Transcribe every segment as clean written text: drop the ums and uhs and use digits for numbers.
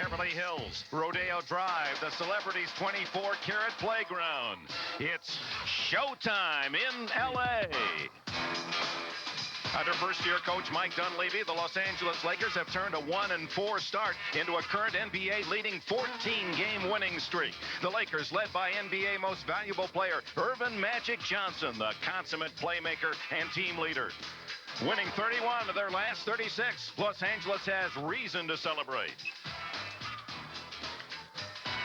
Beverly Hills, Rodeo Drive, the Celebrities 24-karat playground. It's showtime in L.A. Under first-year coach Mike Dunleavy, the Los Angeles Lakers have turned a 1-4 start into a current NBA-leading 14-game winning streak. The Lakers, led by NBA Most Valuable Player Earvin Magic Johnson, the consummate playmaker and team leader. Winning 31 of their last 36, Los Angeles has reason to celebrate.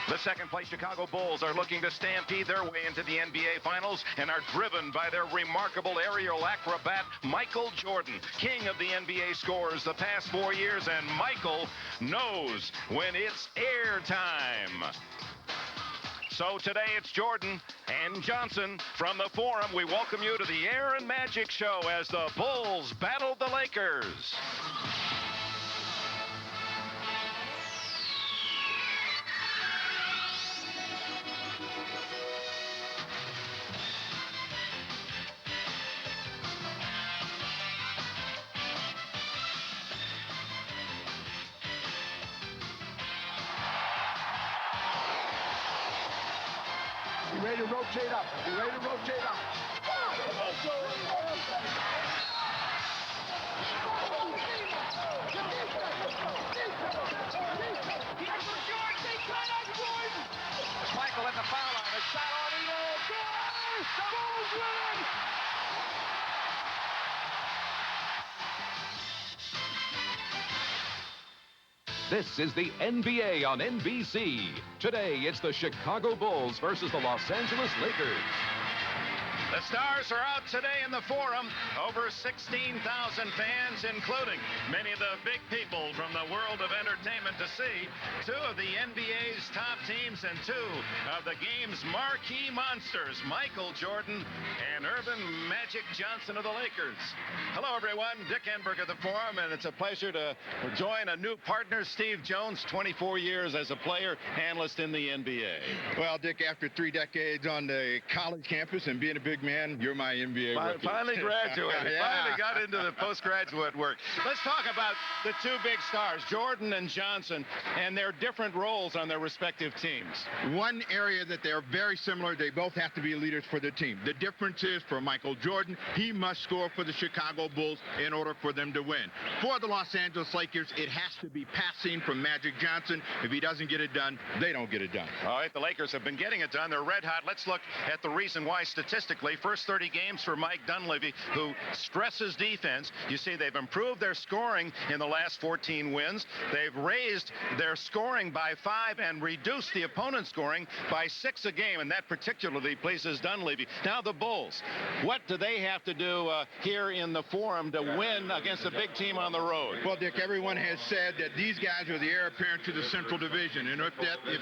The second-place Chicago Bulls are looking to stampede their way into the NBA Finals and are driven by their remarkable aerial acrobat, Michael Jordan, king of the NBA scores the past 4 years, and Michael knows when it's air time. So today it's Jordan and Johnson. From the Forum, we welcome you to the Air and Magic Show as the Bulls battle the Lakers. Ready to rotate up. You ready to rotate up? Michael at the foul line. A shot on Eno. Good! The Bulls win! This is the NBA on NBC. Today, it's the Chicago Bulls versus the Los Angeles Lakers. The Stars are out today in the Forum. Over 16,000 fans, including many of the big people from the world of entertainment, to see two of the NBA's top teams and two of the game's marquee monsters, Michael Jordan and Earvin Magic Johnson of the Lakers. Hello, everyone. Dick Enberg of the Forum, and it's a pleasure to join a new partner, Steve Jones, 24 years as a player, analyst in the NBA. Well, Dick, after 3 decades on the college campus and being a big man, you're my NBA rookie. Finally graduated. Yeah. Finally got into the postgraduate work. Let's talk about the two big stars, Jordan and Johnson, and their different roles on their respective teams. One area that they're very similar, they both have to be leaders for the team. The difference is for Michael Jordan, he must score for the Chicago Bulls in order for them to win. For the Los Angeles Lakers, it has to be passing from Magic Johnson. If he doesn't get it done, they don't get it done. All right, the Lakers have been getting it done. They're red hot. Let's look at the reason why statistically. First 30 games for Mike Dunleavy, who stresses defense. You see, they've improved their scoring in the last 14 wins. They've raised their scoring by 5 and reduced the opponent's scoring by 6 a game, and that particularly pleases Dunleavy. Now the Bulls, what do they have to do here in the Forum to win against a big team on the road? Well, Dick, everyone has said that these guys are the heir apparent to the Central Division, and if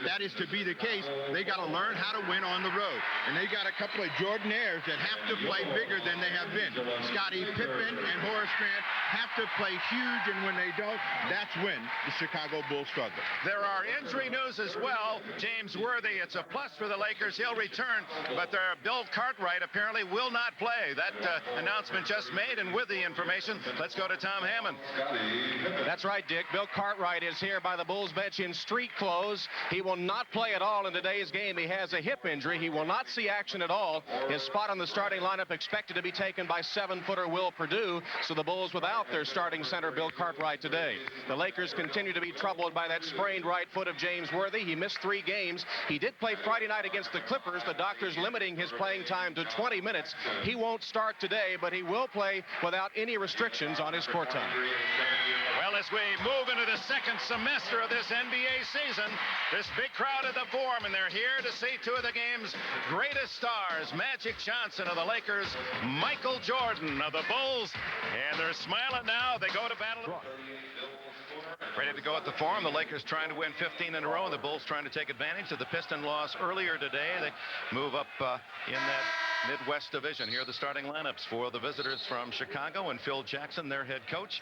that is to be the case, they got to learn how to win on the road. And they got a couple of Jordanaires that have to play bigger than they have been. Scottie Pippen and Horace Grant have to play huge, and when they don't, that's when the Chicago Bulls struggle. There are injury news as well. James Worthy, it's a plus for the Lakers. He'll return, but Bill Cartwright apparently will not play. That announcement just made, and with the information, let's go to Tom Hammond. That's right, Dick. Bill Cartwright is here by the Bulls bench in street clothes. He will not play at all in today's game. He has a hip injury. He will not see action at all. His spot on the starting lineup expected to be taken by 7-footer Will Perdue, so the Bulls without their starting center Bill Cartwright today. The Lakers continue to be troubled by that sprained right foot of James Worthy. He missed 3 games. He did play Friday night against the Clippers. The doctors limiting his playing time to 20 minutes. He won't start today, but he will play without any restrictions on his court time. Well, as we move into the second semester of this NBA season, this big crowd at the Forum, and they're here to see two of the game's greatest stars, Magic Johnson of the Lakers, Michael Jordan of the Bulls, and they're smiling now. They go to battle. Ready to go at the Forum. The Lakers trying to win 15 in a row, and the Bulls trying to take advantage of the Piston loss earlier today. They move up in that Midwest Division. Here are the starting lineups for the visitors from Chicago, and Phil Jackson, their head coach.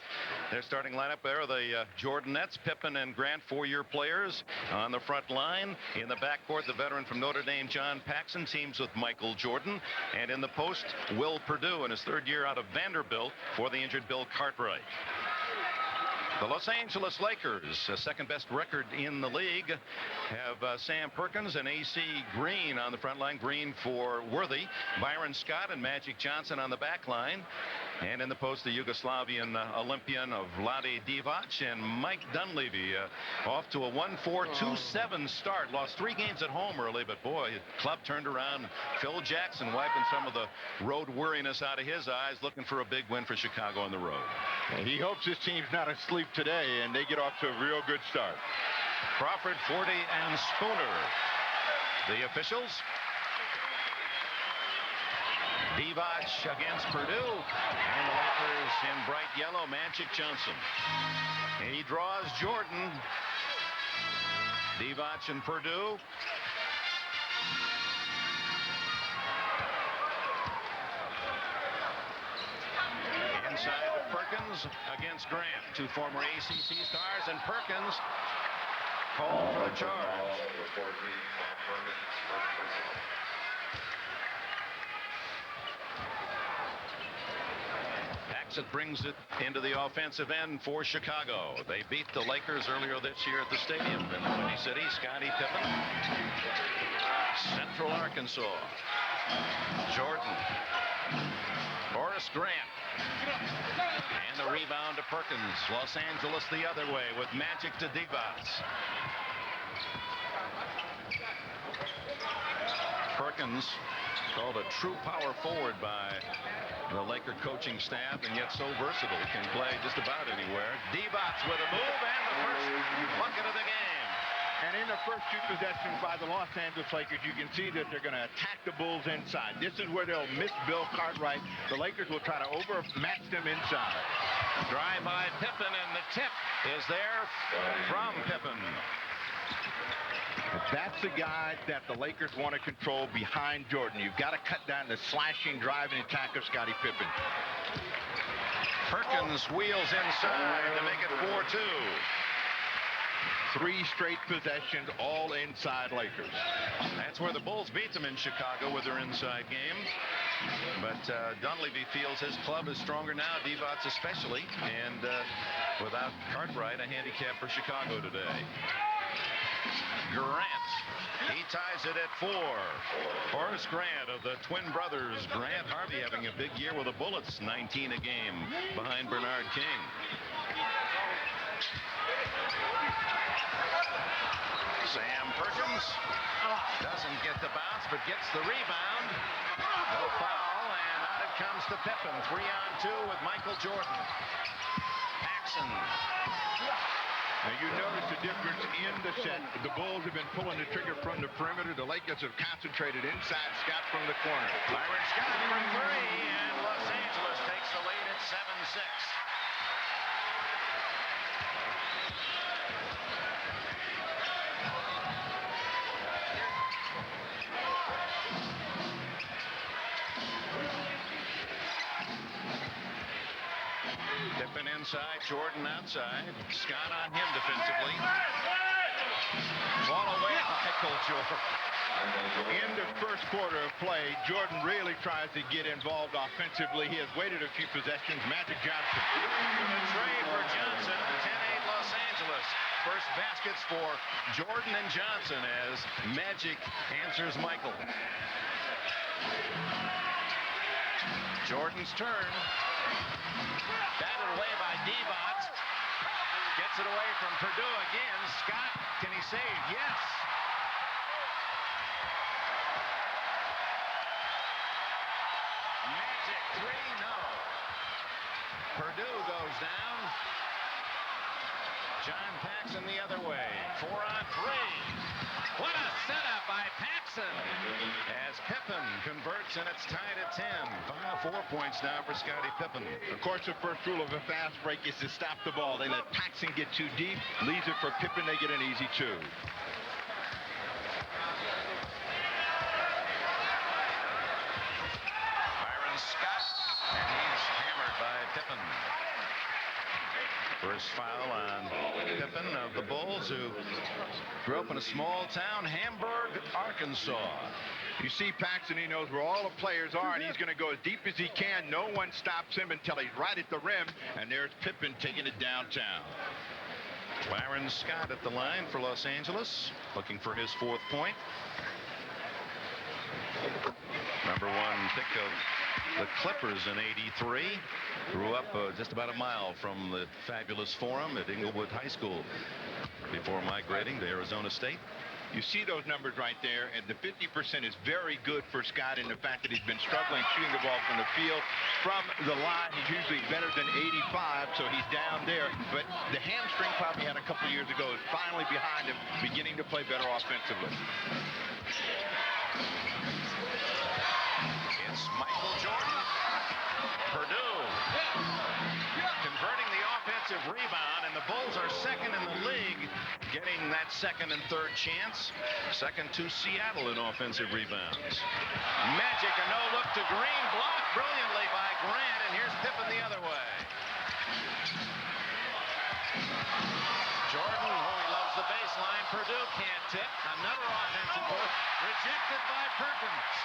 Their starting lineup there are the Jordanettes, Pippen and Grant, 4-year players. On the front line, in the backcourt, the veteran from Notre Dame, John Paxson, teams with Michael Jordan. And in the post, Will Perdue in his 3rd year out of Vanderbilt for the injured Bill Cartwright. The Los Angeles Lakers, second best record in the league, have Sam Perkins and A.C. Green on the front line. Green for Worthy, Byron Scott and Magic Johnson on the back line. And in the post, the Yugoslavian Olympian of Vlade Divac and Mike Dunleavy off to a 1-4-2-7 start. Lost 3 games at home early, but boy, the club turned around. Phil Jackson wiping some of the road weariness out of his eyes, looking for a big win for Chicago on the road. And he hopes his team's not asleep today and they get off to a real good start. Crawford, Forty, and Spooner. The officials. Divac against Perdue, and the Lakers in bright yellow, Magic Johnson. He draws Jordan. Divac and Perdue. Inside of Perkins against Grant, 2 former ACC stars, and Perkins called for the charge. Paxson brings it into the offensive end for Chicago. They beat the Lakers earlier this year at the stadium in the Windy City. Scottie Pippen, Central Arkansas. Jordan, Horace Grant, and the rebound to Perkins. Los Angeles the other way with Magic to Divac. Perkins, called a true power forward by the Laker coaching staff, and yet so versatile, can play just about anywhere. Divac with a move and the first bucket of the game. And in the first 2 possessions by the Los Angeles Lakers, you can see that they're going to attack the Bulls inside. This is where they'll miss Bill Cartwright. The Lakers will try to overmatch them inside. Drive by Pippen, and the tip is there from Pippen. That's the guy that the Lakers want to control behind Jordan. You've got to cut down the slashing drive and attack of Scottie Pippen. Perkins wheels inside to make it 4-2. 3 straight possessions, all inside Lakers. That's where the Bulls beat them in Chicago with their inside game. But Dunleavy feels his club is stronger now, Divac especially, and without Cartwright, a handicap for Chicago today. Grant, he ties it at 4. Horace Grant of the twin brothers. Grant Harvey having a big year with the Bullets, 19 a game behind Bernard King. Sam Perkins doesn't get the bounce, but gets the rebound. No foul, and out it comes to Pippen. 3-on-2 with Michael Jordan. Paxson. Now you notice the difference in the set. The Bulls have been pulling the trigger from the perimeter. The Lakers have concentrated inside. Scott from the corner. Byron Scott from 3, and Los Angeles takes the lead at 7-6. Pippen inside, Jordan outside. Scott on him defensively. Ball away, Michael Jordan. In the first quarter of play, Jordan really tries to get involved offensively. He has waited a few possessions. Magic Johnson. The trade for Johnson, 10-8 Los Angeles. First baskets for Jordan and Johnson as Magic answers Michael. Jordan's turn. Batted away by Divac. Gets it away from Perdue again. Scott, can he save? Yes. Magic 3, no. Perdue goes down. John Paxson the other way. 4-on-3. What a setup by Paxson as Pippen converts, and it's tied at 10. 4 points now for Scottie Pippen. Of course, the first rule of a fast break is to stop the ball. They let Paxson get too deep, leaves it for Pippen. They get an easy 2. Byron Scott, and he's hammered by Pippen. First foul on Pippen of the Bulls, who grew up in a small town, Hamburg, Arkansas. You see Paxson, he knows where all the players are, and he's going to go as deep as he can. No one stops him until he's right at the rim, and there's Pippen taking it downtown. Byron Scott at the line for Los Angeles, looking for his 4th point. Number 1 pick of the Clippers in '83. Grew up just about a mile from the fabulous Forum at Inglewood High School before migrating to Arizona State. You see those numbers right there, and the 50% is very good for Scott in the fact that he's been struggling shooting the ball from the field. From the line, he's usually better than 85, so he's down there. But the hamstring problem he had a couple years ago is finally behind him, beginning to play better offensively. It's Michael Jordan. Perdue converting the offensive rebound, and the Bulls are second in the league, getting that second and third chance. Second to Seattle in offensive rebounds. Magic, a no-look to Green, blocked brilliantly by Grant, and here's Pippen the other way. Jordan, oh, he loves the baseline. Perdue can't tip. Another offensive goal, rejected by Perkins.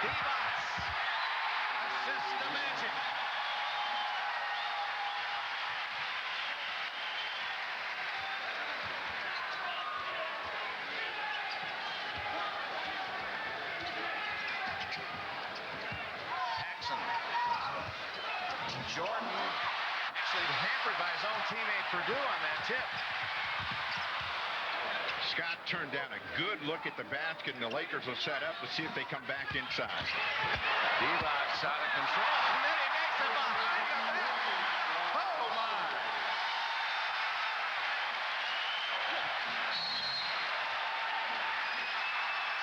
Divac assists the Magic. Paxson. Jordan actually hampered by his own teammate Perdue on that tip. Scott turned down a good look at the basket, and the Lakers will set up to see if they come back inside. Divac's out of control, and then he makes it behind the back. Oh, my.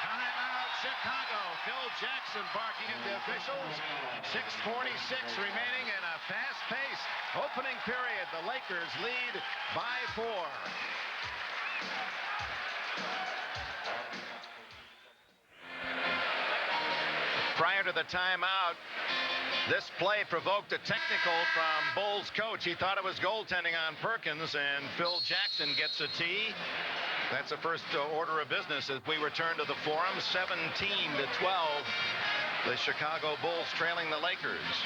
Timeout, Chicago. Phil Jackson barking at the officials. 6:46 remaining in a fast-paced opening period. The Lakers lead by 4. Prior to the timeout, this play provoked a technical from Bulls coach. He thought it was goaltending on Perkins, and Phil Jackson gets a tee. That's the first order of business as we return to the Forum. 17-12. The Chicago Bulls trailing the Lakers.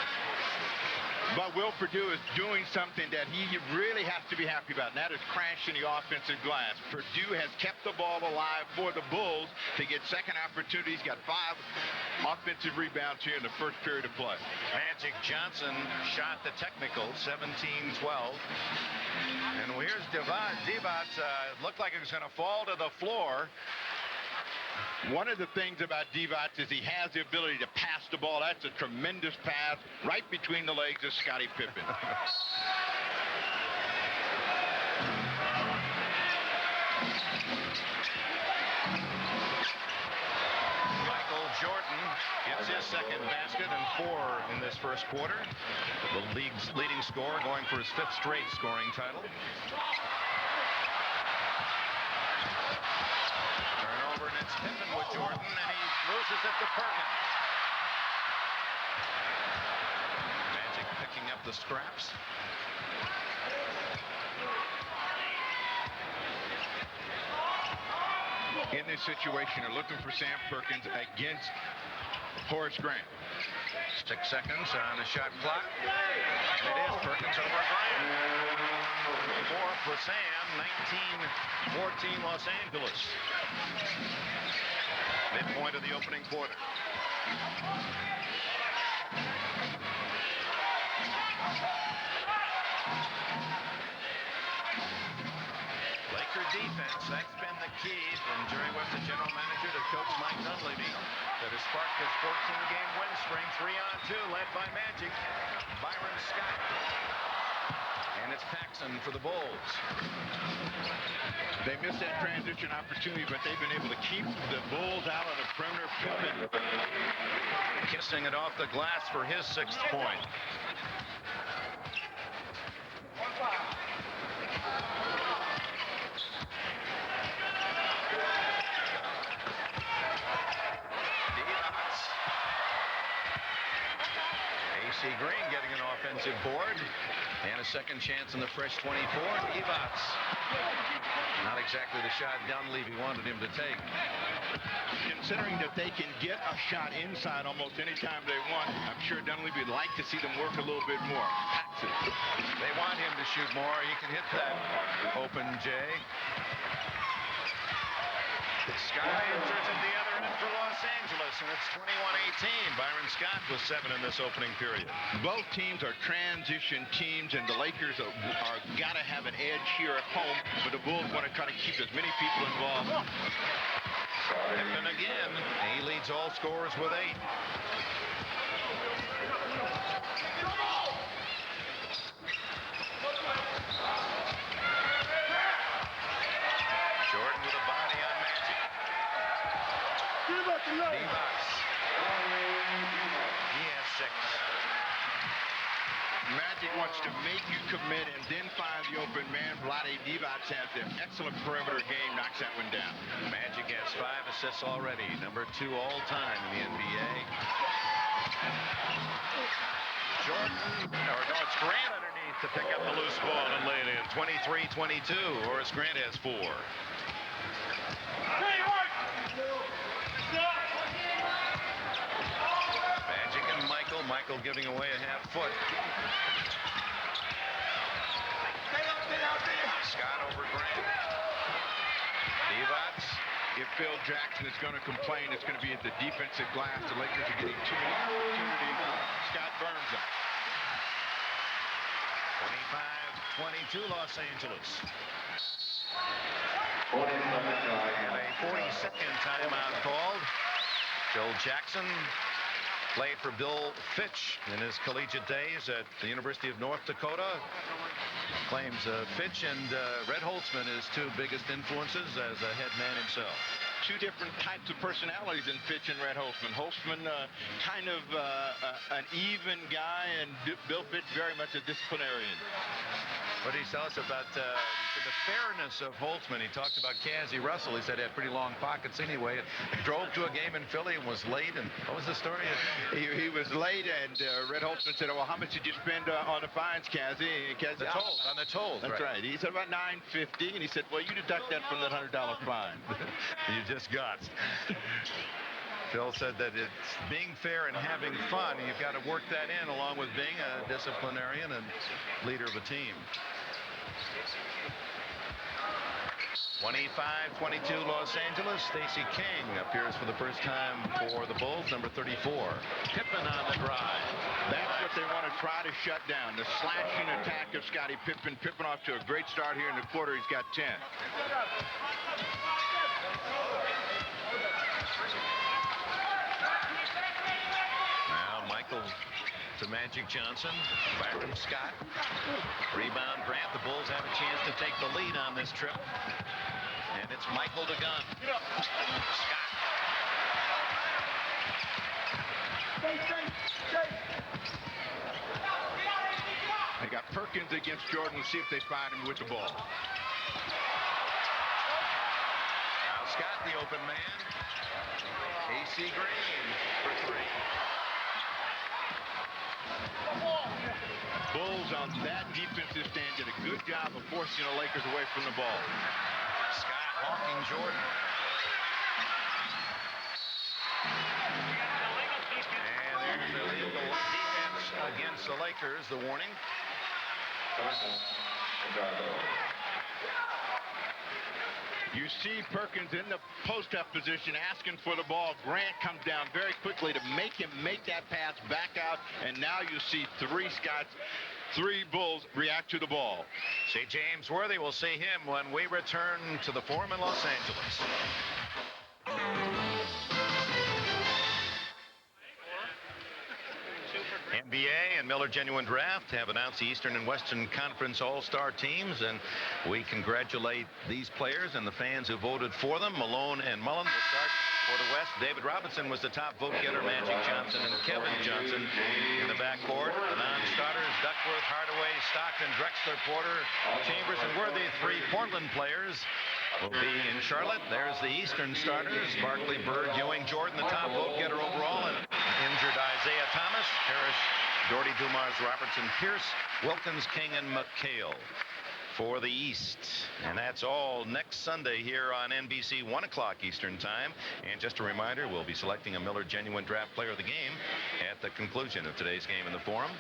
But Will Perdue is doing something that he really has to be happy about, and that is crashing the offensive glass. Perdue has kept the ball alive for the Bulls to get second opportunities. Got 5 offensive rebounds here in the first period of play. Magic Johnson shot the technical, 17-12. And here's Divac. Looked like it was going to fall to the floor. One of the things about Divac is he has the ability to pass the ball. That's a tremendous pass right between the legs of Scottie Pippen. Michael Jordan gets his second basket and 4 in this first quarter. The league's leading scorer going for his 5th straight scoring title. And it's Pippen with Jordan, and he loses it to Perkins. Magic picking up the scraps. In this situation, they're looking for Sam Perkins against Horace Grant. 6 seconds on the shot clock. It is Perkins over Grant. 4 for Sam, 19-14 Los Angeles. Midpoint of the opening quarter. Laker defense, that's been the key from Jerry West, the general manager, to Coach Mike Dunleavy, that has sparked this 14-game win string. 3-on-2 led by Magic. Byron Scott. And it's Paxson for the Bulls. They missed that transition opportunity, but they've been able to keep the Bulls out of the perimeter. Pippen kissing it off the glass for his 6th point. AC Green getting an offensive board. And a second chance in the fresh 24. Divac. Not exactly the shot Dunleavy wanted him to take. Considering that they can get a shot inside almost any time they want, I'm sure Dunleavy would like to see them work a little bit more. Paxson. They want him to shoot more. He can hit that open J. Scott enters at the other end for Los Angeles, and it's 21-18. Byron Scott with 7 in this opening period. Both teams are transition teams, and the Lakers are got to have an edge here at home, but the Bulls want to try to keep as many people involved. Pippen again. He leads all scorers with 8. Jordan with a body on Magic. Divac. He has 6. Magic wants to make you commit and then find the open man. Vlade Divac has an excellent perimeter game, knocks that one down. Magic has 5 assists already, number 2 all time in the NBA. Jordan, or no, it's Grant underneath to pick up the loose ball and lay it in. 23-22. Horace Grant has 4. Magic and Michael. Michael giving away a half foot. Scott over Grant. Divac. If Phil Jackson is going to complain, it's going to be at the defensive glass. The Lakers are getting too many opportunities. Scott burns them. 25-22 Los Angeles. And a 40-second timeout called. Phil Jackson played for Bill Fitch in his collegiate days at the University of North Dakota. Claims Fitch and Red Holtzman his 2 biggest influences as a head man himself. 2 different types of personalities in Fitch and Red Holtzman. Holtzman kind of an even guy, and Bill Fitch very much a disciplinarian. What did he tell us about the fairness of Holtzman? He talked about Cassie Russell. He said he had pretty long pockets anyway. Drove to a game in Philly and was late. And what was the story? He was late, and Red Holtzman said, "Oh, well, how much did you spend on the fines, Cassie?" And Cassie, on the tolls. That's right. He said about $9.50, and he said, "Well, you deduct that from that $100 fine." You just got. Phil said that it's being fair and having fun. You've got to work that in along with being a disciplinarian and leader of a team. 25-22 Los Angeles. Stacey King appears for the first time for the Bulls, number 34. Pippen on the drive. That's what they want to try to shut down. The slashing attack of Scottie Pippen. Pippen off to a great start here in the quarter. He's got 10. Now Michael to Magic Johnson. Byron Scott. Rebound Grant. The Bulls have a chance to take the lead on this trip. And it's Michael to gun. Scott. They got Perkins against Jordan. Let's see if they find him with the ball. Now Scott, the open man. AC Green for 3. Bulls on that defensive stand did a good job of forcing the Lakers away from the ball. Scott hawking Jordan. And there's the illegal defense against the Lakers, the warning. You see Perkins in the post-up position asking for the ball. Grant comes down very quickly to make him make that pass back out. And now you see 3 Scots, 3 Bulls react to the ball. See James Worthy. We'll see him when we return to the Forum in Los Angeles. NBA and Miller Genuine Draft have announced the Eastern and Western Conference All-Star teams, and we congratulate these players and the fans who voted for them. Malone and Mullen will start for the West. David Robinson was the top vote getter. Magic Johnson and Kevin Johnson in the backcourt. The non-starters, Duckworth, Hardaway, Stockton, Drexler, Porter, Chambers, and Worthy, 3 Portland players, will be in Charlotte. There's the Eastern starters, Barkley, Bird, Ewing, Jordan, the top vote getter overall, and injured Isaiah Thomas, Parrish, Doherty, Dumars, Robertson, Pierce, Wilkins, King, and McHale for the East. And that's all next Sunday here on NBC, 1 o'clock Eastern time. And just a reminder, we'll be selecting a Miller Genuine Draft Player of the Game at the conclusion of today's game in the Forum.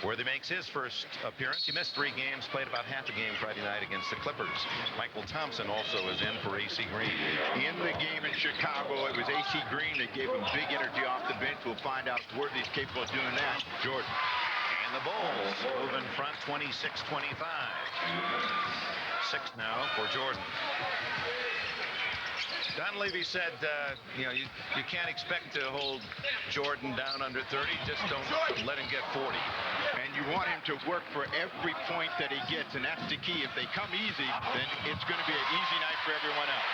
Worthy makes his first appearance. He missed 3 games, played about half a game Friday night against the Clippers. Michael Thompson also is in for AC Green. In the game in Chicago, it was AC Green that gave him big energy off the bench. We'll find out if Worthy's capable of doing that. Jordan. And the Bulls move in front 26-25. 6 now for Jordan. Don Levy said, you can't expect to hold Jordan down under 30. Just don't let him get 40. And you want him to work for every point that he gets, and that's the key. If they come easy, then it's going to be an easy night for everyone else.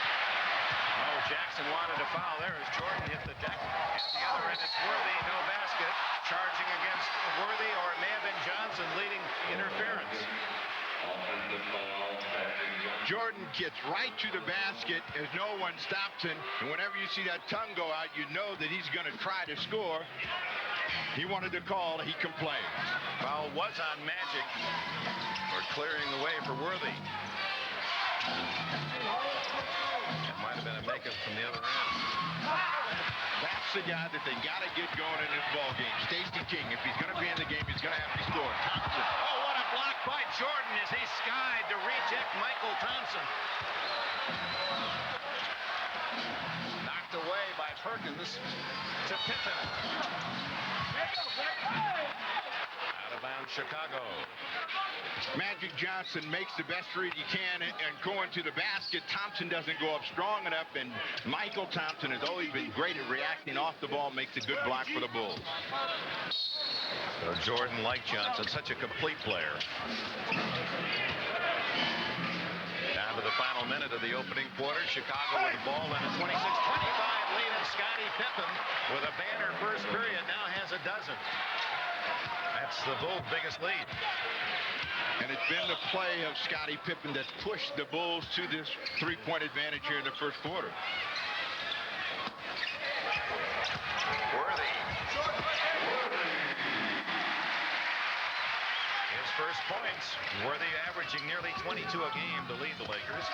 Oh, Jackson wanted a foul there as Jordan hit the deck. At the other end, it's Worthy, no basket. Charging against Worthy, or it may have been Johnson leading interference. Jordan gets right to the basket as no one stops him. And whenever you see that tongue go out, you know that he's going to try to score. He wanted to call. He complained. Foul was on Magic for clearing the way for Worthy. That might have been a makeup from the other end. That's the guy that they got to get going in this ball game. Stacey King, if he's going to be in the game, he's going to have to score. Thompson. Oh, what a block by Jordan as he skied to reject Michael Thompson. Knocked away by Perkins to Pippen. Out of bounds, Chicago. Magic Johnson makes the best read he can and going to the basket. Thompson doesn't go up strong enough, and Michael Thompson has always been great at reacting off the ball, makes a good block for the Bulls. So Jordan, like Johnson, such a complete player. Down to the final minute of the opening quarter. Chicago with the ball and a 26-25 lead, and Scottie Pippen with a banner first period now has a dozen. That's the Bulls' biggest lead. And it's been the play of Scottie Pippen that's pushed the Bulls to this 3-point advantage here in the first quarter. Worthy. His first points. Worthy averaging nearly 22 a game to lead the Lakers.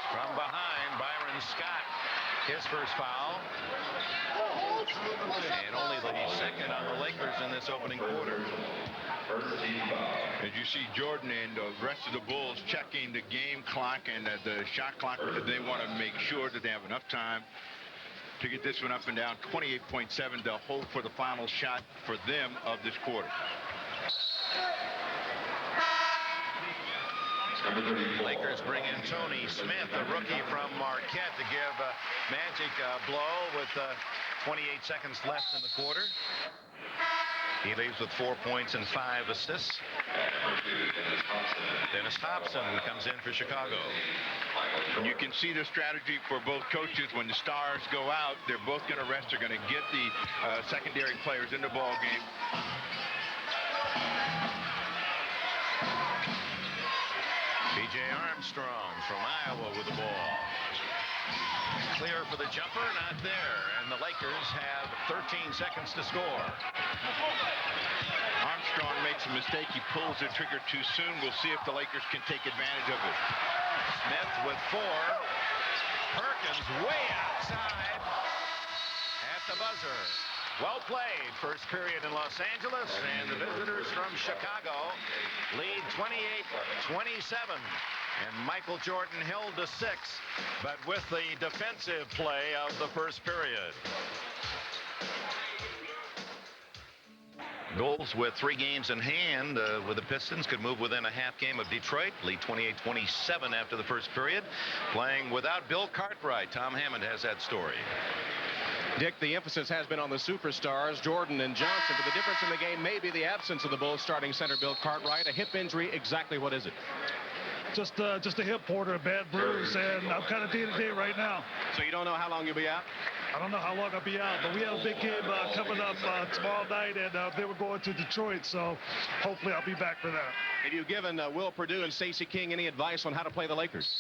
From behind, Byron Scott, his first foul. And only the second on the Lakers in this opening quarter. As you see Jordan and the rest of the Bulls checking the game clock and the shot clock, because they want to make sure that they have enough time to get this one up and down. 28.7, they'll hold for the final shot for them of this quarter. Lakers bring in Tony Smith, a rookie from Marquette, to give Magic a blow with 28 seconds left in the quarter. He leaves with 4 points and 5 assists. Dennis Hopson comes in for Chicago. And you can see the strategy for both coaches. When the stars go out, they're both going to rest. They're going to get the secondary players in the ball game. B.J. Armstrong from Iowa with the ball. Clear for the jumper, not there. And the Lakers have 13 seconds to score. Armstrong makes a mistake. He pulls the trigger too soon. We'll see if the Lakers can take advantage of it. Smith with 4. Perkins way outside at the buzzer. Well played. First period in Los Angeles, and the visitors from Chicago lead 28-27. And Michael Jordan held to 6, but with the defensive play of the first period. Bulls with 3 games in hand with the Pistons could move within a half game of Detroit. Lead 28-27 after the first period. Playing without Bill Cartwright. Tom Hammond has that story. Dick, the emphasis has been on the superstars, Jordan and Johnson, but the difference in the game may be the absence of the Bulls starting center Bill Cartwright. A hip injury, exactly what is it? Just a hip, Porter, a bad bruise, and I'm kind of day-to-day right now. So you don't know how long you'll be out? I don't know how long I'll be out, but we have a big game coming up tomorrow night, and then we're going to Detroit, so hopefully I'll be back for that. Have you given Will Perdue and Stacey King any advice on how to play the Lakers?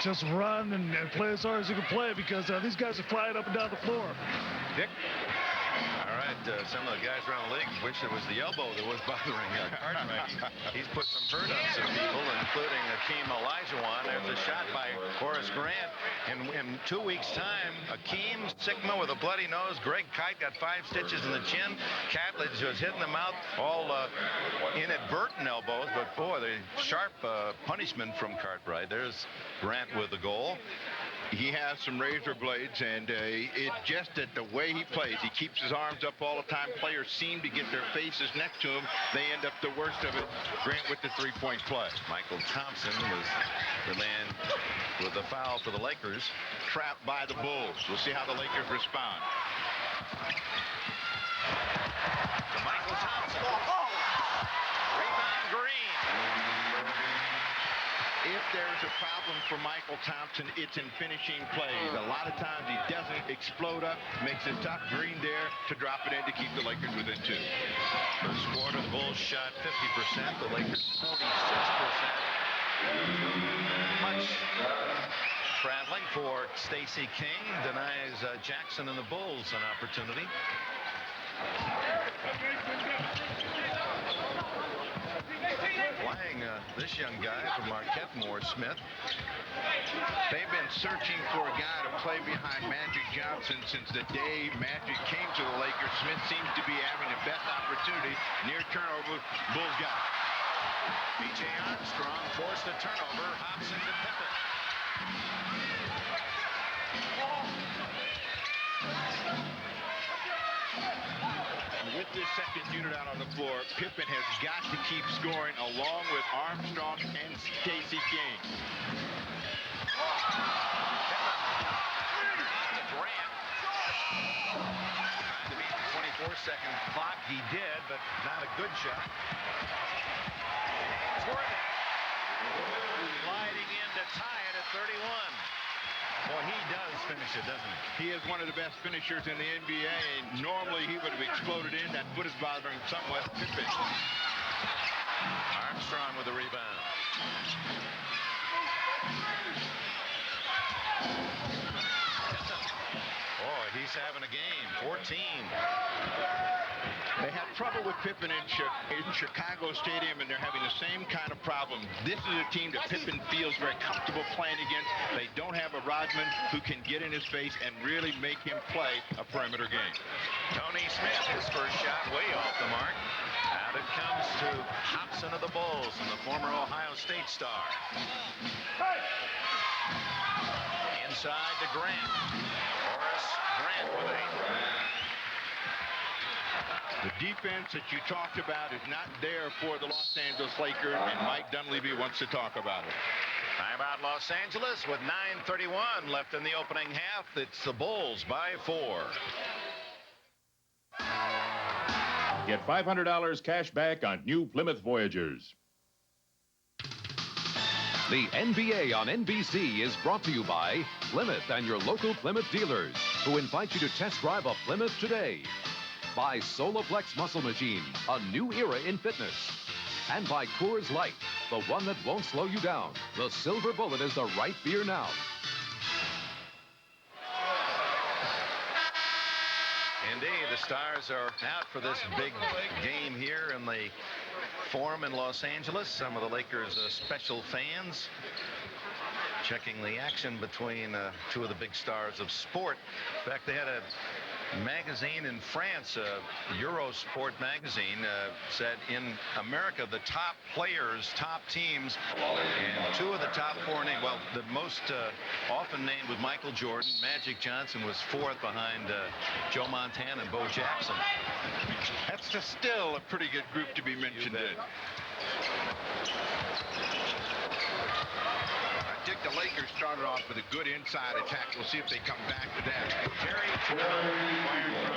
just run and play as hard as you can play, because these guys are flying up and down the floor. Dick? All right, some of the guys around the league wish it was the elbow that was bothering Cartwright. He's put some hurt on some people, including Akeem Olajuwon. There's a shot by Horace Grant. In 2 weeks' time, Akeem Sigma with a bloody nose. Greg Kite got 5 stitches in the chin. Catledge was hit in the mouth. All inadvertent elbows, but boy, the sharp punishment from Cartwright. There's Grant with the goal. He has some razor blades, and it just that the way he plays, he keeps his arms up all the time. Players seem to get their faces next to him. They end up the worst of it. Grant with the three-point play. Michael Thompson was the man with the foul for the Lakers. Trapped by the Bulls. We'll see how the Lakers respond. To Michael Thompson. Rebound Green. If there's a problem for Michael Thompson, it's in finishing plays. A lot of times he doesn't explode up, makes it tough. Green there to drop it in to keep the Lakers within 2. First quarter, the Bulls shot 50%. The Lakers 46%. Much traveling for Stacey King. Denies Jackson and the Bulls an opportunity. Playing this young guy from Marquette, Moore-Smith. They've been searching for a guy to play behind Magic Johnson since the day Magic came to the Lakers. Smith seems to be having the best opportunity. Near turnover, Bulls got it. B.J. Armstrong forced a turnover. Hopson to Pippen. With this second unit out on the floor, Pippen has got to keep scoring along with Armstrong and Stacey King. Grant. Trying to beat the 24-second clock. He did, but not a good shot. It's worth it. Sliding in to tie it at 31. Boy, he does finish it, doesn't he? He is one of the best finishers in the NBA, and normally he would have exploded in. That foot is bothering him somewhat. Pippen. Armstrong with the rebound. Boy, he's having a game. 14. They had trouble with Pippen in Chicago Stadium, and they're having the same kind of problem. This is a team that Pippen feels very comfortable playing against. They don't have a Rodman who can get in his face and really make him play a perimeter game. Tony Smith, his first shot way off the mark. Out it comes to Hopson of the Bulls and the former Ohio State star. Inside to Grant. Horace Grant with a... The defense that you talked about is not there for the Los Angeles Lakers, and Mike Dunleavy wants to talk about it. Timeout Los Angeles with 9:31 left in the opening half. It's the Bulls by 4. Get $500 cash back on new Plymouth Voyagers. The NBA on NBC is brought to you by Plymouth and your local Plymouth dealers, who invite you to test drive a Plymouth today. By Soloflex Muscle Machine, a new era in fitness. And by Coors Light, the one that won't slow you down. The Silver Bullet is the right beer now. Indeed, the Stars are out for this big game here in the Forum in Los Angeles. Some of the Lakers' special fans checking the action between two of the big stars of sport. In fact, they had a magazine in France, Eurosport magazine, said in America the top players, top teams, and 2 of the top 4 named, well, the most often named was Michael Jordan. Magic Johnson was 4th behind Joe Montana and Bo Jackson. That's still a pretty good group to be mentioned in. I think the Lakers started off with a good inside attack. We'll see if they come back to that. Jerry Teagle, acquired from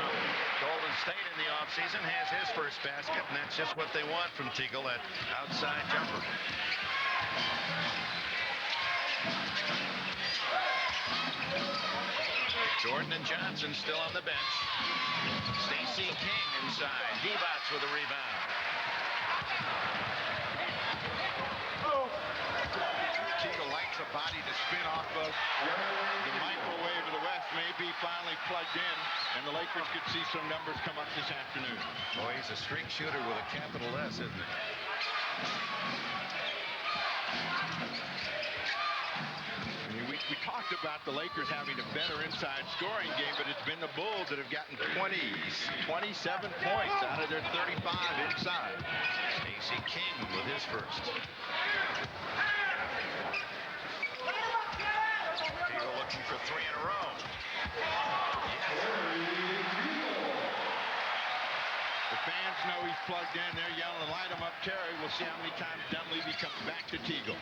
Golden State in the offseason, has his first basket, and that's just what they want from Teagle, that outside jumper. Jordan and Johnson still on the bench. Stacey King inside. Divac with a rebound. Teagle lights up body to spin off of. The microwave of the West may be finally plugged in, and the Lakers could see some numbers come up this afternoon. Boy, he's a streak shooter with a capital S, isn't he? We talked about the Lakers having a better inside scoring game, but it's been the Bulls that have gotten 27 points out of their 35 inside. Stacey King with his first. Teagle looking for 3 in a row. The fans know he's plugged in. They're yelling, light him up, Terry. We'll see how many times Dunleavy comes back to Teagle.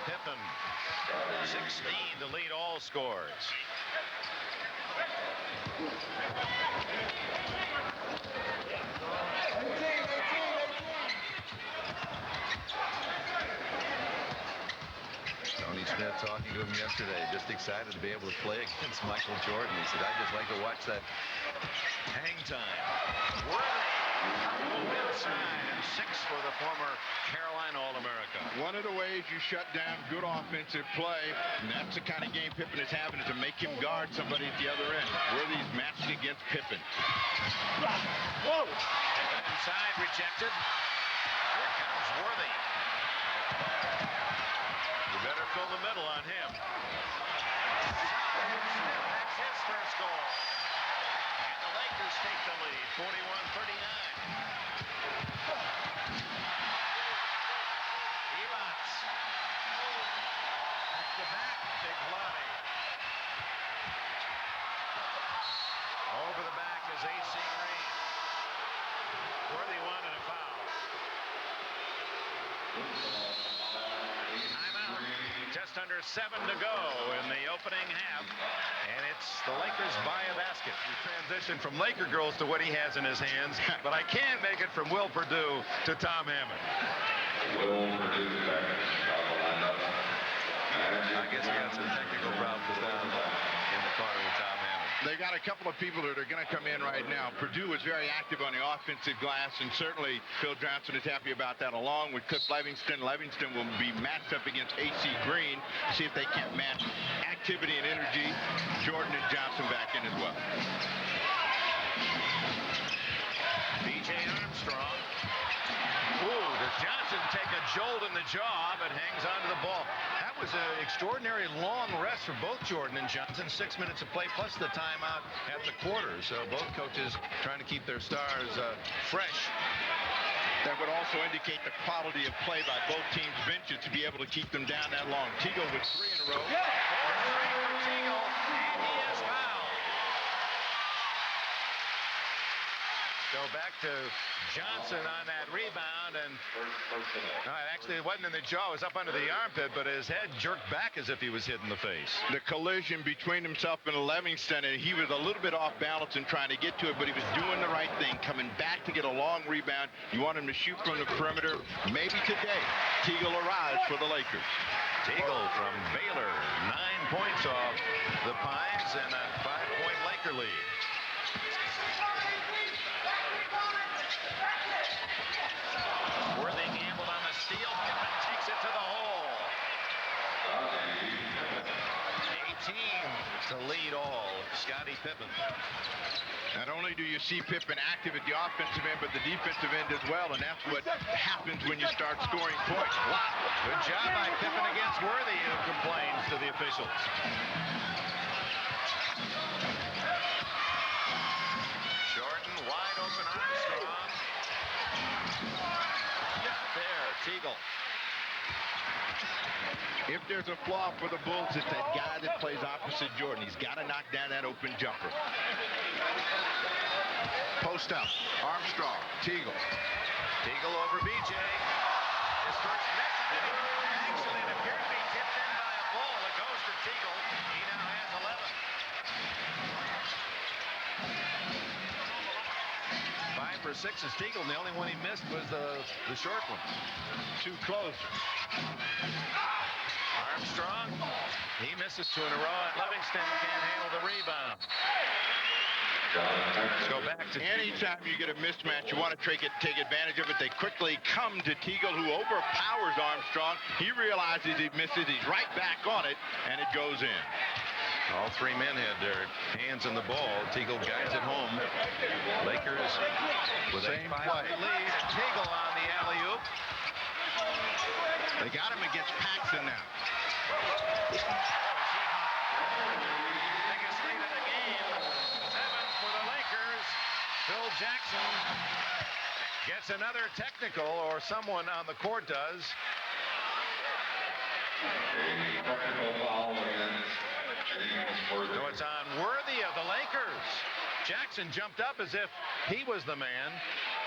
Pippen, 16 to lead all scores. Tony Smith talking to him yesterday, just excited to be able to play against Michael Jordan. He said, I'd just like to watch that hang time. Worthy inside, and 6 for the former Carolina All-America. One of the ways you shut down good offensive play, and that's the kind of game Pippen is having, is to make him guard somebody at the other end. Worthy's matched against Pippen. Whoa! Inside, rejected. Here comes Worthy. You better fill the middle on him. That's his first goal. And the Lakers take the lead, 41-39. Over the back is AC Green. Worthy one and a foul. Timeout. Just under 7 to go in the opening half. And it's the Lakers by a basket. We transition from Laker girls to what he has in his hands. But I can't make it from Will Perdue to Tom Hammond. I guess he had some technical problems down in the corner with Tom Hammond. They got a couple of people that are going to come in right now. Perdue was very active on the offensive glass, and certainly Phil Johnson is happy about that, along with Cliff Livingston. Livingston will be matched up against AC Green, see if they can't match activity and energy. Jordan and Johnson back in as well. B.J. Armstrong. Ooh, does Johnson take a jolt in the jaw, but hangs onto the ball. That was an extraordinary long rest for both Jordan and Johnson. 6 minutes of play plus the timeout at the quarter. So both coaches trying to keep their stars fresh. That would also indicate the quality of play by both teams' benches to be able to keep them down that long. Teagle with 3 in a row. Yeah. Teagle, and he is fouled. Go back to Johnson on that rebound, and actually it wasn't in the jaw, it was up under the armpit, but his head jerked back as if he was hit in the face. The collision between himself and Livingston, and he was a little bit off balance in trying to get to it, but he was doing the right thing, coming back to get a long rebound. You want him to shoot from the perimeter. Maybe today Teagle arrives for the Lakers. Teagle from Baylor, 9 points off the Pines and a 5-point Laker lead. Worthy gambled on the steal. Pippen takes it to the hole. 18 to lead all. Scottie Pippen. Not only do you see Pippen active at the offensive end, but the defensive end as well, and that's what happens when you start scoring points. Wow. Good job by Pippen against Worthy, who complains to the officials. Jordan wide open. Armstrong. There, Teagle. If there's a flaw for the Bulls, it's that guy that plays opposite Jordan. He's got to knock down that open jumper. Post up. Armstrong. Teagle. Teagle over B.J. His first net. Actually, it appeared to be tipped in by a ball. It goes to Teagle. He now has 11. 5 for 6 is Teagle, and the only one he missed was the short one. Too close. Armstrong, he misses 2 in a row, and Livingston can't handle the rebound. Let's go back to Anytime you get a mismatch, you want to take advantage of it. They quickly come to Teagle, who overpowers Armstrong. He realizes he misses. He's right back on it, and it goes in. All three men had their hands on the ball. Teagle guides it home. Lakers with a 5-point lead. Teagle on the alley-oop. They got him against Paxson now. Biggest lead of the game. 7 for the Lakers. Phil Jackson gets another technical, or someone on the court does. So it's unworthy of the Lakers. Jackson jumped up as if he was the man.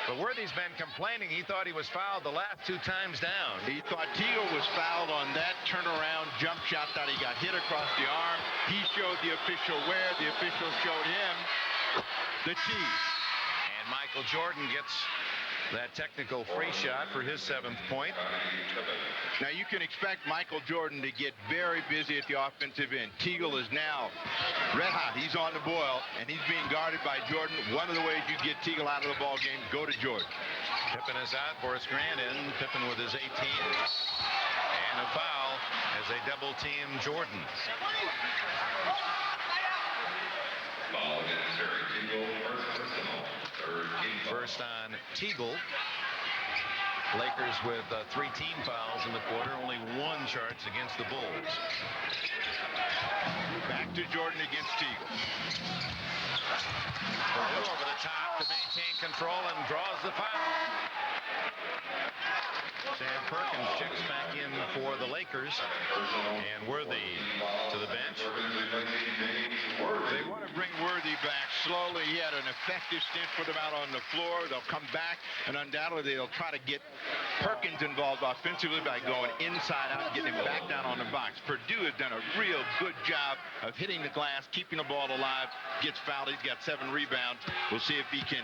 But Worthy's been complaining. He thought he was fouled the last 2 times down. He thought Teagle was fouled on that turnaround jump shot that he got hit across the arm. He showed the official where. The official showed him the tee. And Michael Jordan gets that technical free shot for his 7th point. Now you can expect Michael Jordan to get very busy at the offensive end. Teagle is now red hot. He's on the boil, and he's being guarded by Jordan. One of the ways you get Teagle out of the ball game, go to Jordan. Pippen is out. Horace Grant in. Pippen with his 18. And a foul as they double team Jordan. First on Teagle. Lakers with 3 team fouls in the quarter. Only 1 charged against the Bulls. Back to Jordan against Teagle. Perdue over the top to maintain control and draws the foul. Sam Perkins checks back in for the Lakers. And Worthy to the bench. They want to bring Worthy back slowly. He had an effective stint, put him out on the floor. They'll come back, and undoubtedly they'll try to get Perkins involved offensively by going inside out and getting him back down on the box. Perdue has done a real good job of hitting the glass, keeping the ball alive. Gets fouled. He's got 7 rebounds. We'll see if he can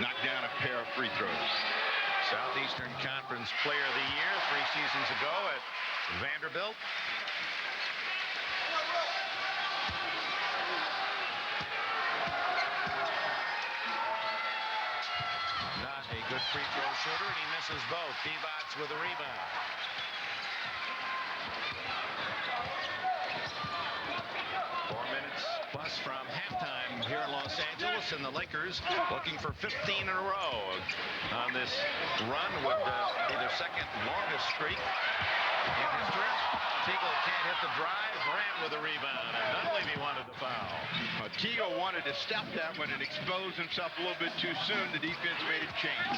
knock down a pair of free throws. Southeastern Conference Player of the Year 3 seasons ago at Vanderbilt. Not a good free throw shooter, and he misses both. Divac with a rebound. Plus from halftime here in Los Angeles, and the Lakers looking for 15 in a row on this run with be their 2nd longest streak in history. Teagle can't hit the drive. Grant with a rebound, and Dunleavy wanted the foul. Teagle wanted to stop that one and expose himself a little bit too soon. The defense made it change.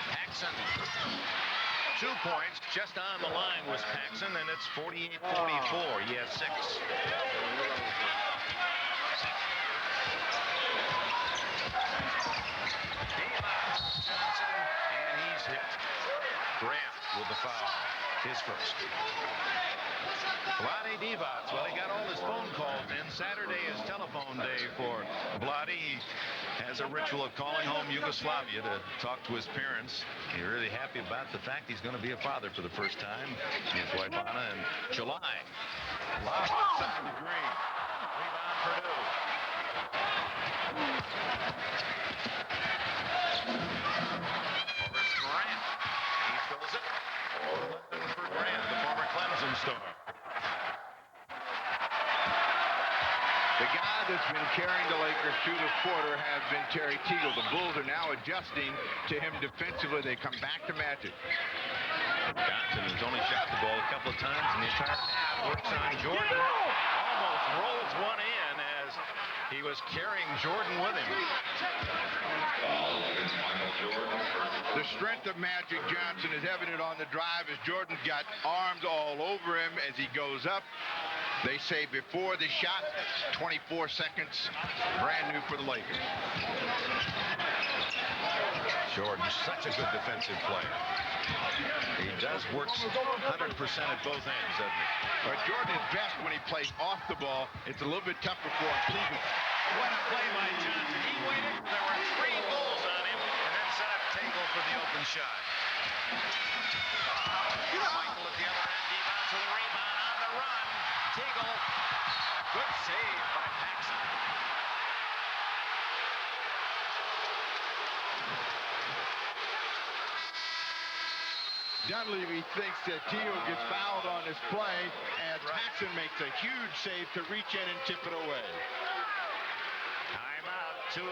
Paxson. 2 points just on the line was Paxson, and it's 48-44. He has 6. And he's hit. Grant with the foul. His first. Vlade Divac. Well, he got all his phone calls in. Saturday is telephone day for Vlade. He has a ritual of calling home Yugoslavia to talk to his parents. He's really happy about the fact he's going to be a father for the first time. His wife Anna in July. Lost second degree. Rebound Perdue. Over to Grant. He fills it. For Grant, the former Clemson star. The guy that's been carrying the Lakers through the quarter has been Terry Teagle. The Bulls are now adjusting to him defensively. They come back to match it. Johnson has only shot the ball a couple of times in the entire half. Works on Jordan. Almost rolls one in as he was carrying Jordan with him. The strength of Magic Johnson is evident on the drive as Jordan's got arms all over him as he goes up. They say before the shot, 24 seconds, brand new for the Lakers. Jordan's such a good defensive player. He does work 100% at both ends, doesn't he? But Jordan is best when he plays off the ball. It's a little bit tougher for him. What a play by Johnson. He waited. There were 3 Bulls on him, and then set up Teagle for the open shot. Michael at the other end. Divac to the rebound on the run. Teagle. Good save by Paxson. Dunleavy thinks that Teagle gets fouled on this play, and Paxson makes a huge save to reach in and tip it away. Timeout, 2.5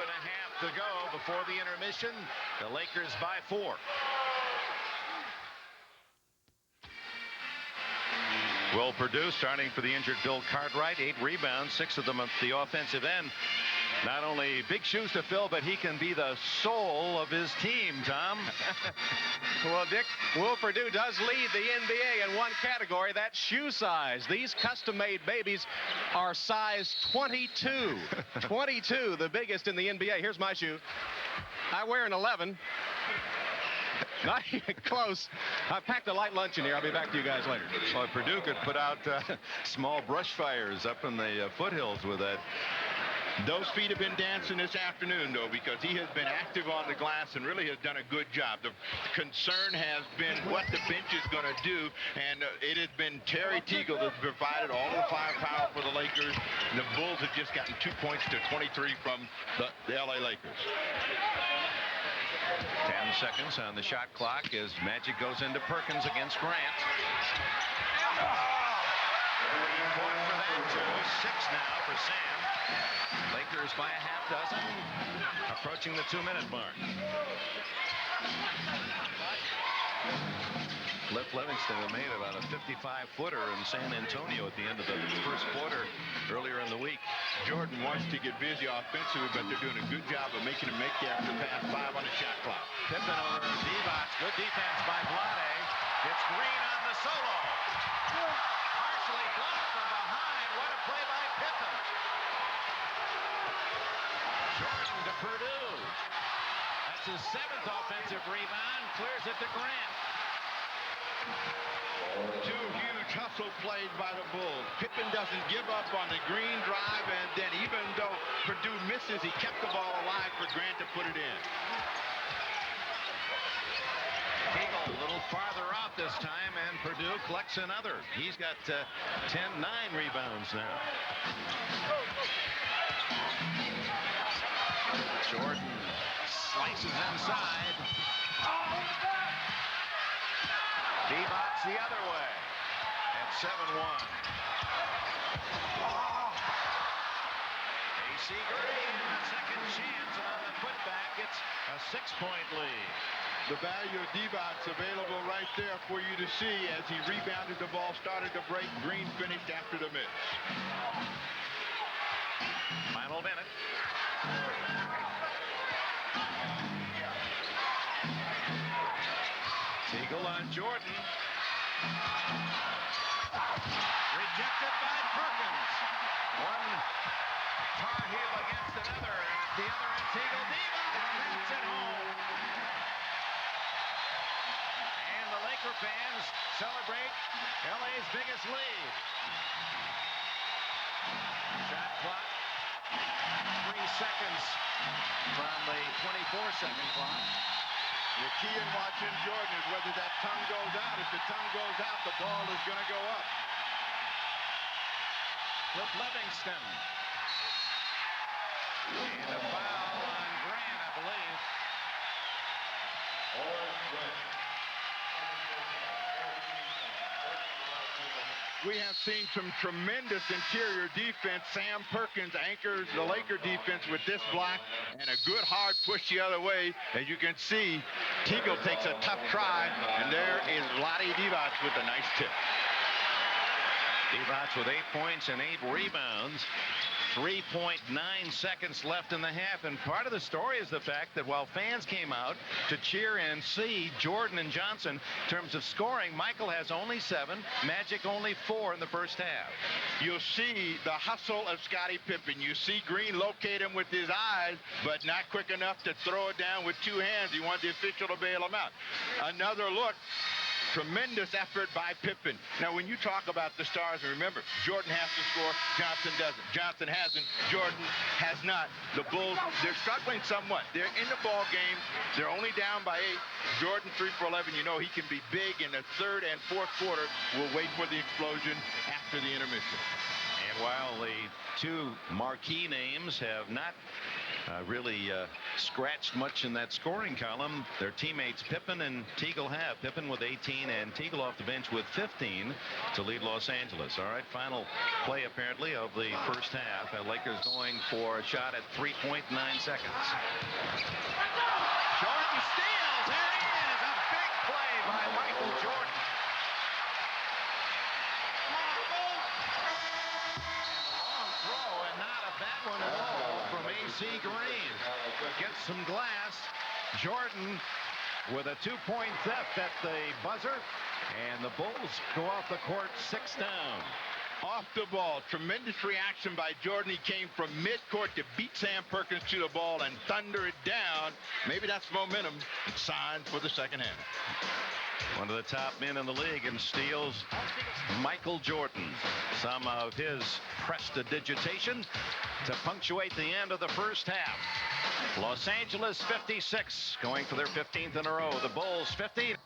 to go before the intermission. The Lakers by 4. Will Perdue starting for the injured Bill Cartwright. 8 rebounds, 6 of them at the offensive end. Not only big shoes to fill, but he can be the soul of his team, Tom. Well, Dick, Will Perdue does lead the NBA in one category, that's shoe size. These custom-made babies are size 22. 22, the biggest in the NBA. Here's my shoe. I wear an 11. Not even close. I packed a light lunch in here. I'll be back to you guys later. Well, Perdue could put out small brush fires up in the foothills with that. Those feet have been dancing this afternoon, though, because he has been active on the glass and really has done a good job. The concern has been what the bench is going to do, and it has been Terry Teagle that's provided all the firepower for the Lakers. And the Bulls have just gotten 2 points to 23 from the LA Lakers. 10 seconds on the shot clock as Magic goes into Perkins against Grant. 3 point for that, 2-6 now for Sam. Lakers by a half dozen, approaching the 2-minute mark. Cliff Livingston made about a 55-footer in San Antonio at the end of the first quarter earlier in the week. Jordan wants to get busy offensively, but they're doing a good job of making him make the extra pass. 5 on the shot clock. Pippen over Divac. Good defense by Balloting. It's Green on the solo. Partially blocked from behind. What a play by Pippen. Jordan to Perdue. That's his 7th offensive rebound. Clears it to Grant. 2 huge hustle plays by the Bulls. Pippen doesn't give up on the Green drive, and then even though Perdue misses, he kept the ball alive for Grant to put it in. Teagle a little farther out this time, and Perdue collects another. He's got 10-9 rebounds now. Jordan slices inside. Divac's the other way at 7-1. AC Green, a second chance, and on the putback, it's a 6-point lead. The value of Divac's available right there for you to see as he rebounded the ball, started to break. Green finished after the miss. Final minute. Teagle on Jordan. Rejected by Perkins. One Tar Heel against another, and at the other end, Teagle. Divac hits it home. And the Laker fans celebrate LA's biggest lead. Shot clock. 3 seconds from the 24-second clock. The key in watching Jordan is whether that tongue goes out. If the tongue goes out, the ball is going to go up. Cliff Livingston. And a foul on Grant, I believe. We have seen some tremendous interior defense. Sam Perkins anchors the Laker defense with this block and a good hard push the other way. As you can see, Teagle takes a tough try, and there is Lottie Divac with a nice tip. Divac with 8 points and 8 rebounds. 3.9 seconds left in the half, and part of the story is the fact that while fans came out to cheer and see Jordan and Johnson in terms of scoring, Michael has only 7, Magic only 4 in the first half. You'll see the hustle of Scottie Pippen. You see Green locate him with his eyes, but not quick enough to throw it down with 2 hands. He wanted the official to bail him out. Another look. tremendous effort by Pippen. Now, when you talk about the stars, and remember, Jordan has to score, Johnson doesn't. Johnson hasn't, Jordan has not. The Bulls, they're struggling somewhat. They're in the ball game. They're only down by 8. Jordan 3 for 11. You know he can be big in the third and fourth quarter. We'll wait for the explosion after the intermission. And while the two marquee names have not really scratched much in that scoring column, their teammates Pippen and Teagle have. Pippen with 18 and Teagle off the bench with 15 to lead Los Angeles. All right, final play apparently of the first half. Lakers going for a shot at 3.9 seconds. Jordan steals. There he is. A big play by Michael Jordan. Long throw, and not a bad one at all from A.C. Green. Gets some glass. Jordan with a 2-point theft at the buzzer. And the Bulls go off the court 6 down. Off the ball, tremendous reaction by Jordan. He came from midcourt to beat Sam Perkins to the ball and thunder it down. Maybe that's momentum. It's signed for the second half. One of the top men in the league in steals, Michael Jordan. Some of his prestidigitation to punctuate the end of the first half. Los Angeles 56, going for their 15th in a row. The Bulls 50.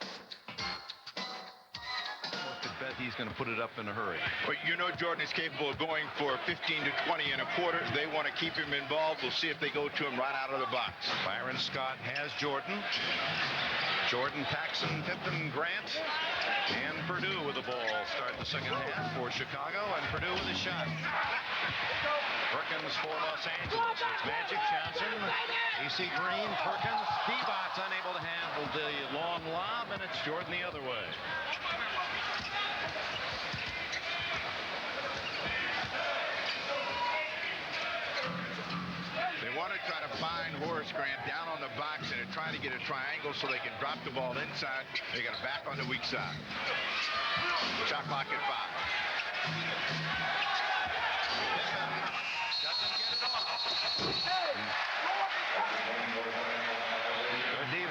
I bet he's going to put it up in a hurry. But you know Jordan is capable of going for 15 to 20 in a quarter. They want to keep him involved. We'll see if they go to him right out of the box. Byron Scott has Jordan. Jordan, Paxson, Pippen, Grant, and Perdue with the ball. Start the second half for Chicago, and Perdue with a shot. Perkins for Los Angeles. It's Magic Johnson, A.C. Green, Perkins. Divac's unable to handle the long lob, and it's Jordan the other way. They want to try to find Horace Grant down on the box and they're trying to get a triangle so they can drop the ball inside. They got it back on the weak side. Shot clock at 5. Doesn't get it off.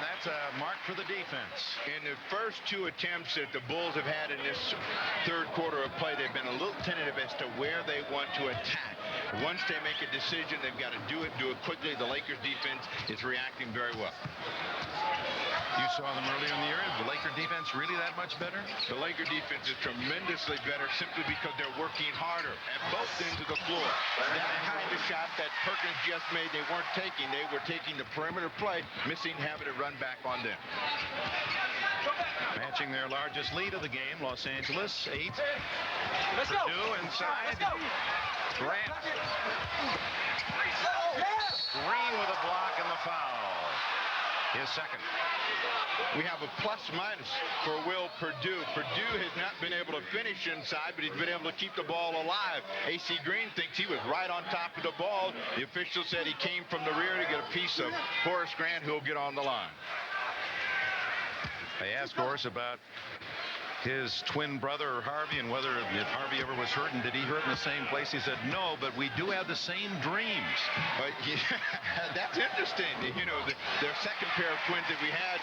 That's a mark for the defense. In the first 2 attempts that the Bulls have had in this third quarter of play, they've been a little tentative as to where they want to attack. Once they make a decision, they've got to do it quickly. The Lakers defense is reacting very well. You saw them earlier in the year. Is the Laker defense really that much better? The Laker defense is tremendously better simply because they're working harder at both ends of the floor. That kind of shot that Perkins just made, they weren't taking. They were taking the perimeter play, missing having it run back on them. Matching their largest lead of the game, Los Angeles, 8. Let's go. Perdue inside. Let's go. Grant. Green with a block and the foul. His second. We have a plus-minus for Will Perdue. Perdue has not been able to finish inside, but he's been able to keep the ball alive. A.C. Green thinks he was right on top of the ball. The official said he came from the rear to get a piece of Horace Grant, who'll get on the line. They asked Horace about his twin brother Harvey and whether if Harvey ever was hurt and did he hurt in the same place. He said no, but we do have the same dreams. But yeah, that's interesting. You know, their second pair of twins that we had,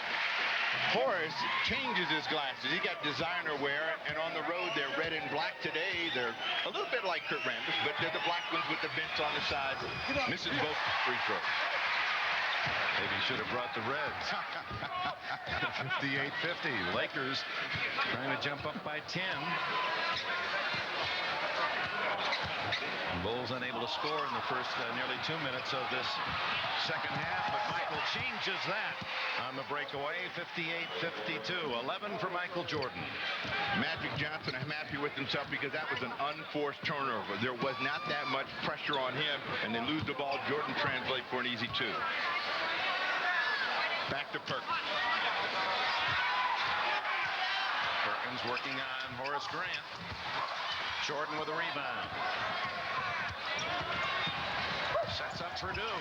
Horace changes his glasses. He got designer wear, and on the road they're red and black today. They're a little bit like Kurt Rambis, but they're the black ones with the vents on the side. Misses both free throws. Maybe he should have brought the Reds. 58-50. Lakers trying to jump up by 10. Bulls unable to score in the first nearly 2 minutes of this second half, but Michael changes that on the breakaway. 58-52. 11 for Michael Jordan. Magic Johnson, I'm happy with himself because that was an unforced turnover. There was not that much pressure on him, and they lose the ball. Jordan translate for an easy 2. Back to Perkins. Perkins working on Horace Grant. Jordan with a rebound. Sets up Perdue.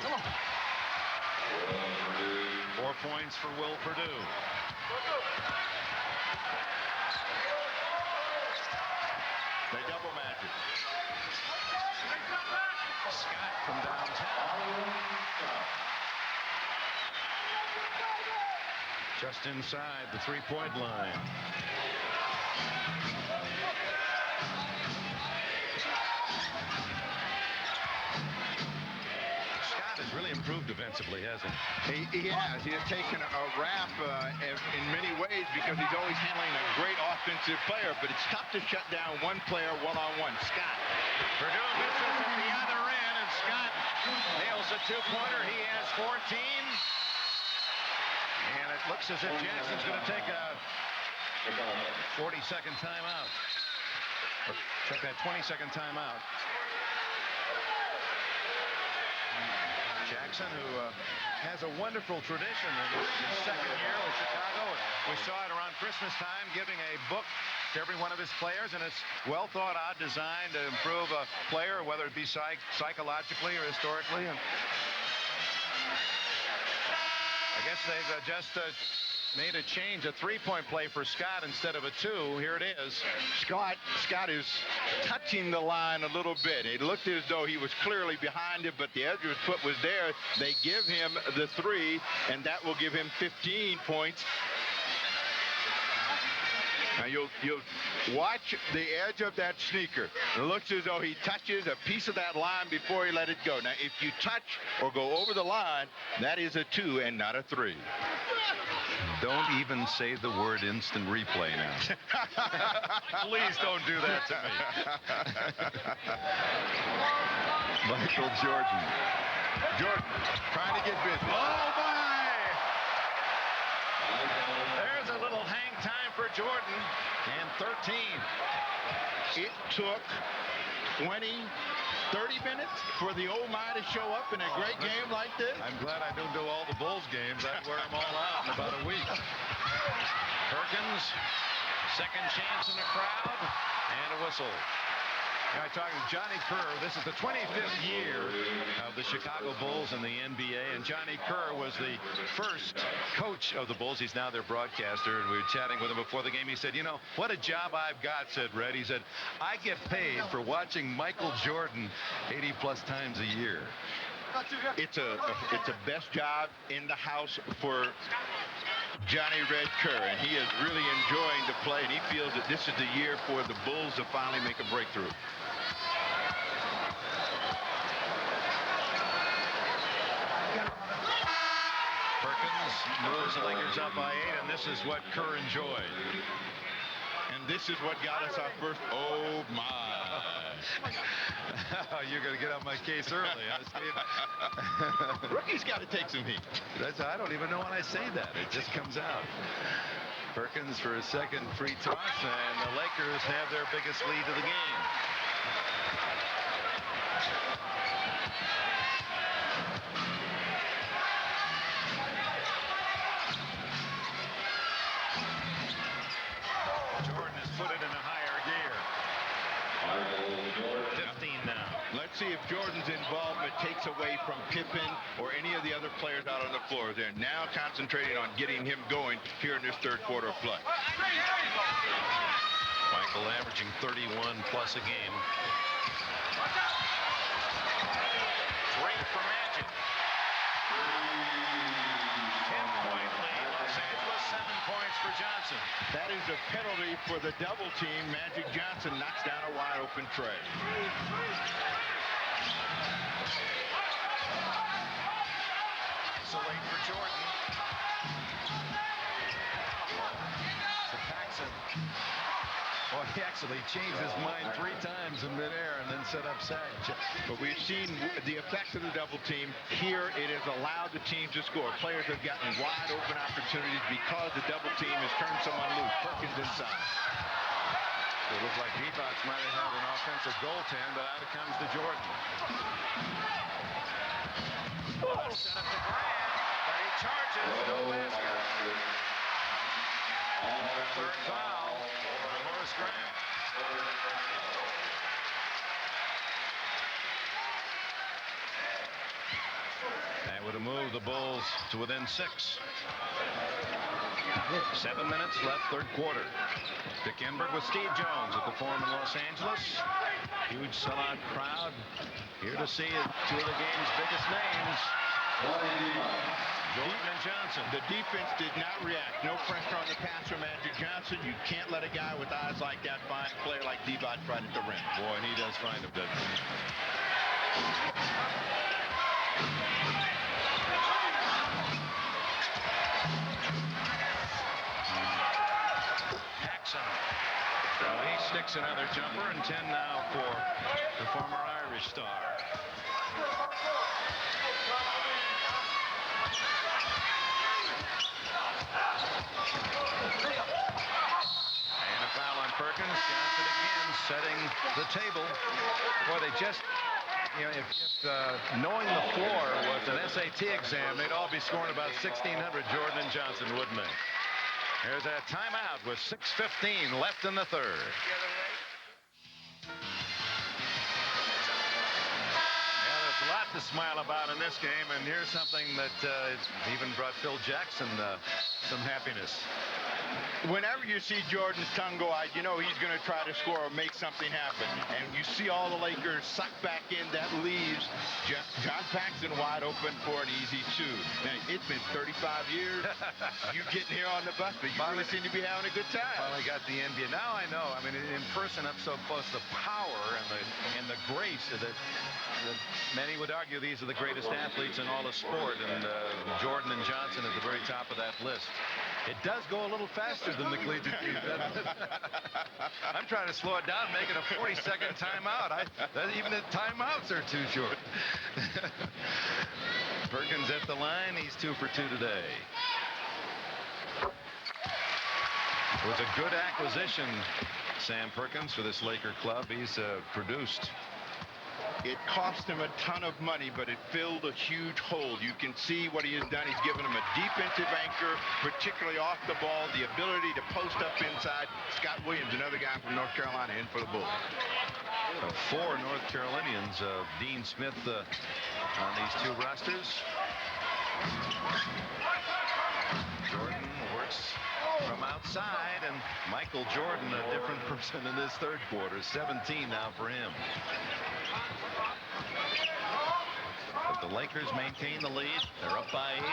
4 points for Will Perdue. They double magic. Scott from downtown. Just inside the 3-point line. Scott has really improved defensively, hasn't he? He has. He has taken a rap in many ways because he's always handling a great offensive player, but it's tough to shut down one player one-on-one. Scott. Perdue misses at the other end, and Scott nails a two-pointer. He has 14. And it looks as if Jackson's going to take a 40-second timeout. Or check that 20-second timeout. Jackson, who has a wonderful tradition in his second year with Chicago. We saw it around Christmas time, giving a book to every one of his players, and it's well thought out, designed to improve a player, whether it be psychologically or historically. And I guess they've just made a change, a three-point play for Scott instead of a two. Here it is. Scott is touching the line a little bit. It looked as though he was clearly behind it, but the edge of his foot was there. They give him the three, and that will give him 15 points. Now you'll watch the edge of that sneaker. It looks as though he touches a piece of that line before he let it go. Now if you touch or go over the line, that is a two and not a three. Don't even say the word instant replay now. Please don't do that to me. Michael Jordan. Jordan trying to get busy. Oh, my! There's a little hang time for Jordan, and 13. It took 20, 30 minutes for the old man to show up in a great game like this. I'm glad I don't do all the Bulls games. I'd wear them all out in about a week. Perkins, second chance in the crowd, and a whistle. Now, I'm talking Johnny Kerr. This is the 25th year of the Chicago Bulls in the NBA, and Johnny Kerr was the first coach of the Bulls. He's now their broadcaster, and we were chatting with him before the game. He said, you know, what a job I've got, said Red. He said, I get paid for watching Michael Jordan 80-plus times a year. It's a best job in the house for Johnny Red Kerr, and he is really enjoying the play, and he feels that this is the year for the Bulls to finally make a breakthrough. Perkins moves the Lakers up by 8, and this is what Kerr enjoyed. And this is what got us our first, oh my. You're going to get on my case early, huh, Steve? Rookie's got to take some heat. I don't even know when I say that. It just comes out. Perkins for a second free toss, and the Lakers have their biggest lead of the game. Jordan has put it in a higher gear. 15 now. Let's see if Jordan's involvement takes away from Pippen or any of the other players out on the floor. They're now concentrating on getting him going here in this third quarter of play. Michael averaging 31-plus a game. 3 for Magic. 10-point lead. Los Angeles, 7 points for Johnson. That is a penalty for the double team. Magic Johnson knocks down a wide open tray. So late for Jordan. To Paxson. Well, he actually changed his mind 3 times in midair and then set up Sag. But we've seen the effects of the double team. Here it has allowed the team to score. Players have gotten wide open opportunities because the double team has turned someone loose. Perkins inside. It looked like Divac might have had an offensive goaltend, but out it comes to Jordan. Set up to Grant, but he charges. No basket. Third foul on Horace Grant. That would have moved the Bulls to within 6. 7 minutes left, third quarter. Dick Enberg with Steve Jones at the Forum in Los Angeles. Huge sellout crowd here to see 2 of the game's biggest names. Jordan and Johnson. The defense did not react. No pressure on the pass from Magic Johnson. You can't let a guy with eyes like that find a player like Divac right at the rim. Boy, and he does find him, doesn't he? Paxson. So he sticks another jumper, and 10 now for the former Irish star. And a foul on Perkins. Johnson again setting the table. Boy, they just, you know, if knowing the floor was an SAT exam, they'd all be scoring about 1,600, Jordan and Johnson, wouldn't they? There's a timeout with 6:15 left in the third. A lot to smile about in this game, and here's something that even brought Phil Jackson some happiness. Whenever you see Jordan's tongue go out, you know he's going to try to score or make something happen. And you see all the Lakers suck back in. That leaves John Paxson wide open for an easy two. Now, it's been 35 years. You getting here on the bus, but you really seem to be having a good time. Finally got the NBA. Now I know. I mean, in person up so close, the power and the grace of that. Many would argue these are the greatest athletes in all of sport, and Jordan and Johnson at the very top of that list. It does go a little faster than the collegiate team. I'm trying to slow it down, make it a 40-second timeout. Even the timeouts are too short. Perkins at the line. He's 2 for 2 today. It was a good acquisition, Sam Perkins, for this Laker club. He's produced. It cost him a ton of money, but it filled a huge hole. You can see what he has done. He's given him a defensive anchor, particularly off the ball, the ability to post up inside. Scott Williams, another guy from North Carolina, in for the Bulls. 4 North Carolinians, Dean Smith on these 2 rosters. Jordan works from outside, and Michael Jordan, a different person in this third quarter. 17 now for him. But the Lakers maintain the lead. They're up by 8,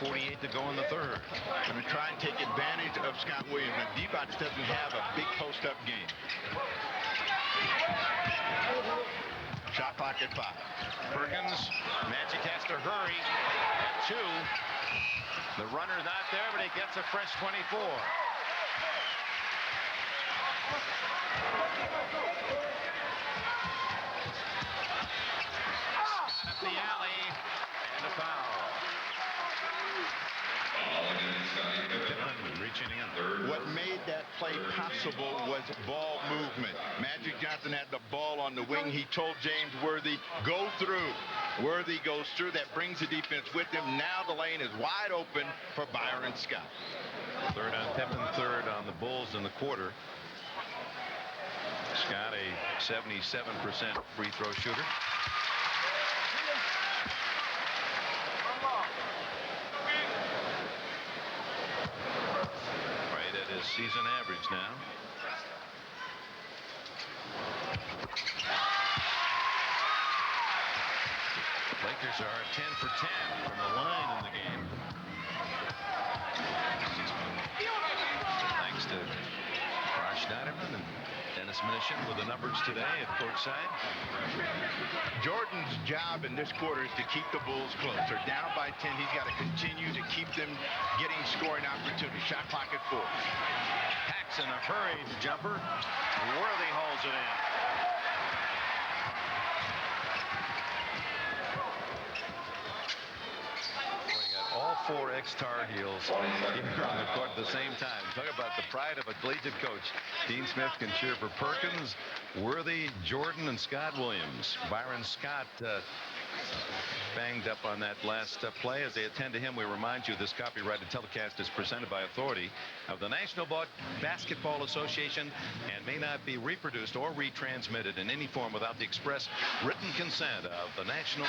5:48 to go in the third. Going to try and take advantage of Scott Williams. And Divac doesn't have a big post-up game. Shot clock at 5. Perkins, Magic has to hurry at 2. The runner's not there, but he gets a fresh 24. At the alley, and a foul. Pippen reaching in. What made that play possible was ball movement. Magic Johnson had the ball on the wing. He told James Worthy, go through. Worthy goes through. That brings the defense with him. Now the lane is wide open for Byron Scott. Third on Pippen, third on the Bulls in the quarter. Scott, a 77% free throw shooter. Right at his season average now. Lakers are 10 for 10 from the line in the game. Thanks to Rosh Schneiderman and Dennis Minishin with the numbers today at courtside. Jordan's job in this quarter is to keep the Bulls close. They're down by 10. He's got to continue to keep them getting scoring opportunities. Shot clock at 4. Paxson, a hurried jumper. Worthy holds it in. All 4 ex-Tar Heels here on the court at the same time. Talk about the pride of a collegiate coach. Dean Smith can cheer for Perkins, Worthy, Jordan, and Scott Williams. Byron Scott banged up on that last play. As they attend to him, we remind you this copyrighted telecast is presented by authority of the National Basketball Association and may not be reproduced or retransmitted in any form without the express written consent of the National